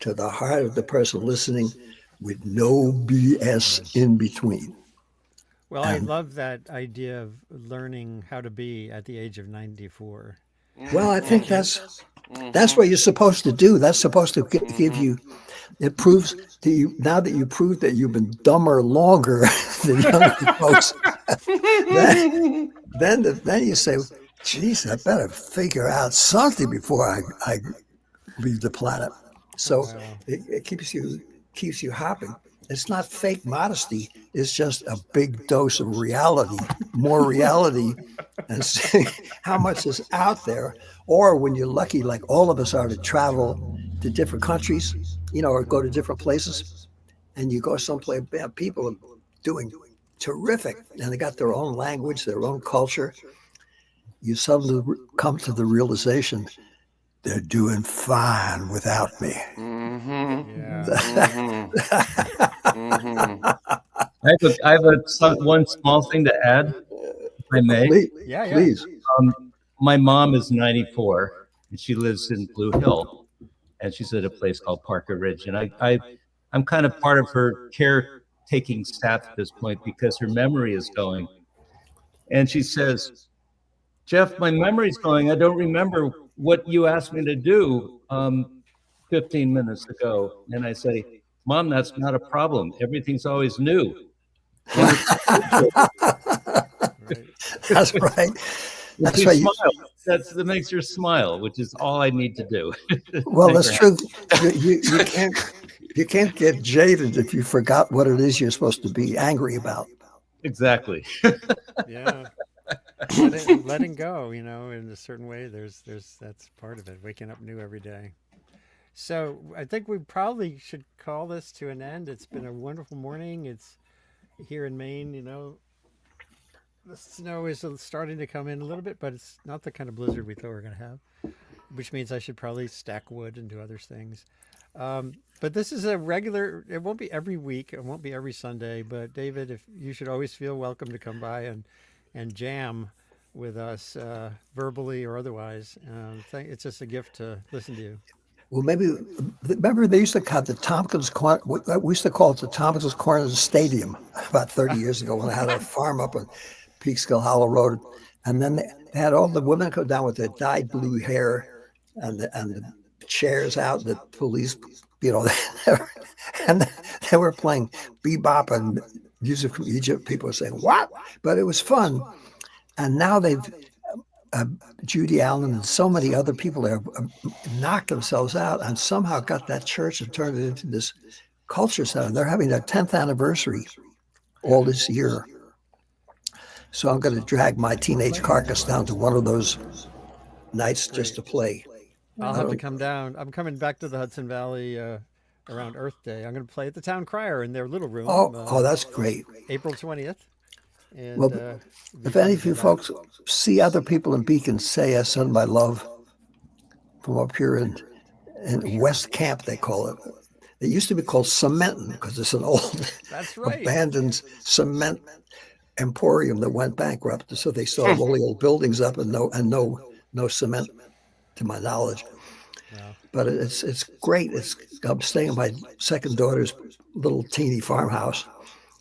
to the heart of the person listening with no BS in between. Well, I love that idea of learning how to be at the age of 94. Well, I think that's what you're supposed to do. That's supposed to give you, it proves that you, now that you prove that you've been dumber longer than younger folks, then you say, geez, I better figure out something before I leave the planet. So it keeps you hopping. It's not fake modesty. It's just a big dose of reality, more reality, and see how much is out there. Or when you're lucky, like all of us are, to travel to different countries, or go to different places, and you go someplace, people are doing terrific, and they got their own language, their own culture. You suddenly come to the realization they're doing fine without me. I have one small thing to add, if I may. Please. My mom is 94, and she lives in Blue Hill, and she's at a place called Parker Ridge. And I'm kind of part of her caretaking staff at this point because her memory is going. And she says, Jeff, my memory's going. I don't remember what you asked me to do 15 minutes ago. And I say, Mom, that's not a problem. Everything's always new. That's right. That's right. That makes her smile, which is all I need to do. Well, that's true. You can't get jaded if you forgot what it is you're supposed to be angry about. Exactly. Yeah. Letting go, in a certain way. There's that's part of it. Waking up new every day. So I think we probably should call this to an end. It's been a wonderful morning. It's here in Maine, the snow is starting to come in a little bit, but it's not the kind of blizzard we thought we were going to have, which means I should probably stack wood and do other things. But this is a regular, it won't be every week. It won't be every Sunday, but David, if you should always feel welcome to come by and jam with us, verbally or otherwise. It's just a gift to listen to you. Well, maybe, remember they used to have the Tompkins Corner, we used to call it the Tompkins Corner Stadium about 30 years ago when I had a farm up on Peekskill Hollow Road. And then they had all the women come down with their dyed blue hair and the chairs out, the police, and they were playing bebop and music from Egypt. People were saying, what? But it was fun. And now they've, Judy Allen and so many other people have knocked themselves out and somehow got that church and turned it into this culture center. They're having their 10th anniversary all this year. So I'm going to drag my teenage carcass down to one of those nights just to play. I'll have to come down. I'm coming back to the Hudson Valley around Earth Day. I'm going to play at the Town Crier in their little room. Oh, that's great. April 20th. And, well, if any of you folks see other people in Beacon, say I send my love from up here in West Camp, they call it. It used to be called Cementin because it's an old abandoned cement emporium that went bankrupt. So they still have all the old buildings up and no cement, to my knowledge. Wow. But it's great. I'm staying in my second daughter's little teeny farmhouse,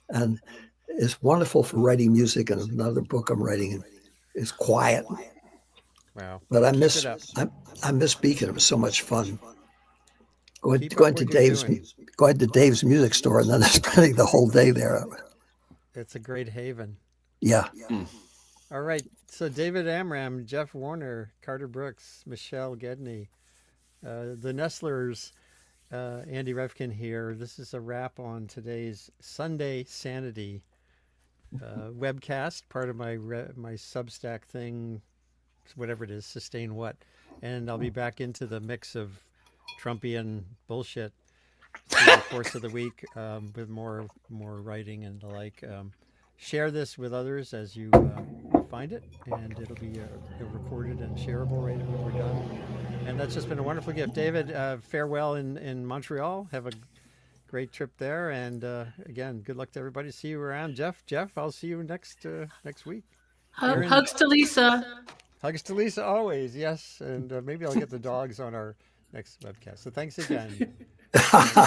and it's wonderful for writing music. And another book I'm writing is quiet. Wow! But I miss Beacon. It was so much fun. Going to Dave's music store and then spending the whole day there. It's a great haven. Yeah. All right. So David Amram, Jeff Warner, Carter Brooks, Michelle Gedney, the Nestlers, Andy Revkin here. This is a wrap on today's Sunday Sanity webcast, part of my my Substack thing, whatever it is, sustain what. And I'll be back into the mix of Trumpian bullshit through the course of the week with more writing and the like. Share this with others as you find it, and it'll be recorded and shareable right when we're done. And that's just been a wonderful gift. David, farewell in Montreal. Have a great trip there, and again, good luck to everybody. See you around. Jeff, I'll see you next week. Hugs to Lisa. Hugs to Lisa always, yes. And maybe I'll get the dogs on our next webcast. So thanks again.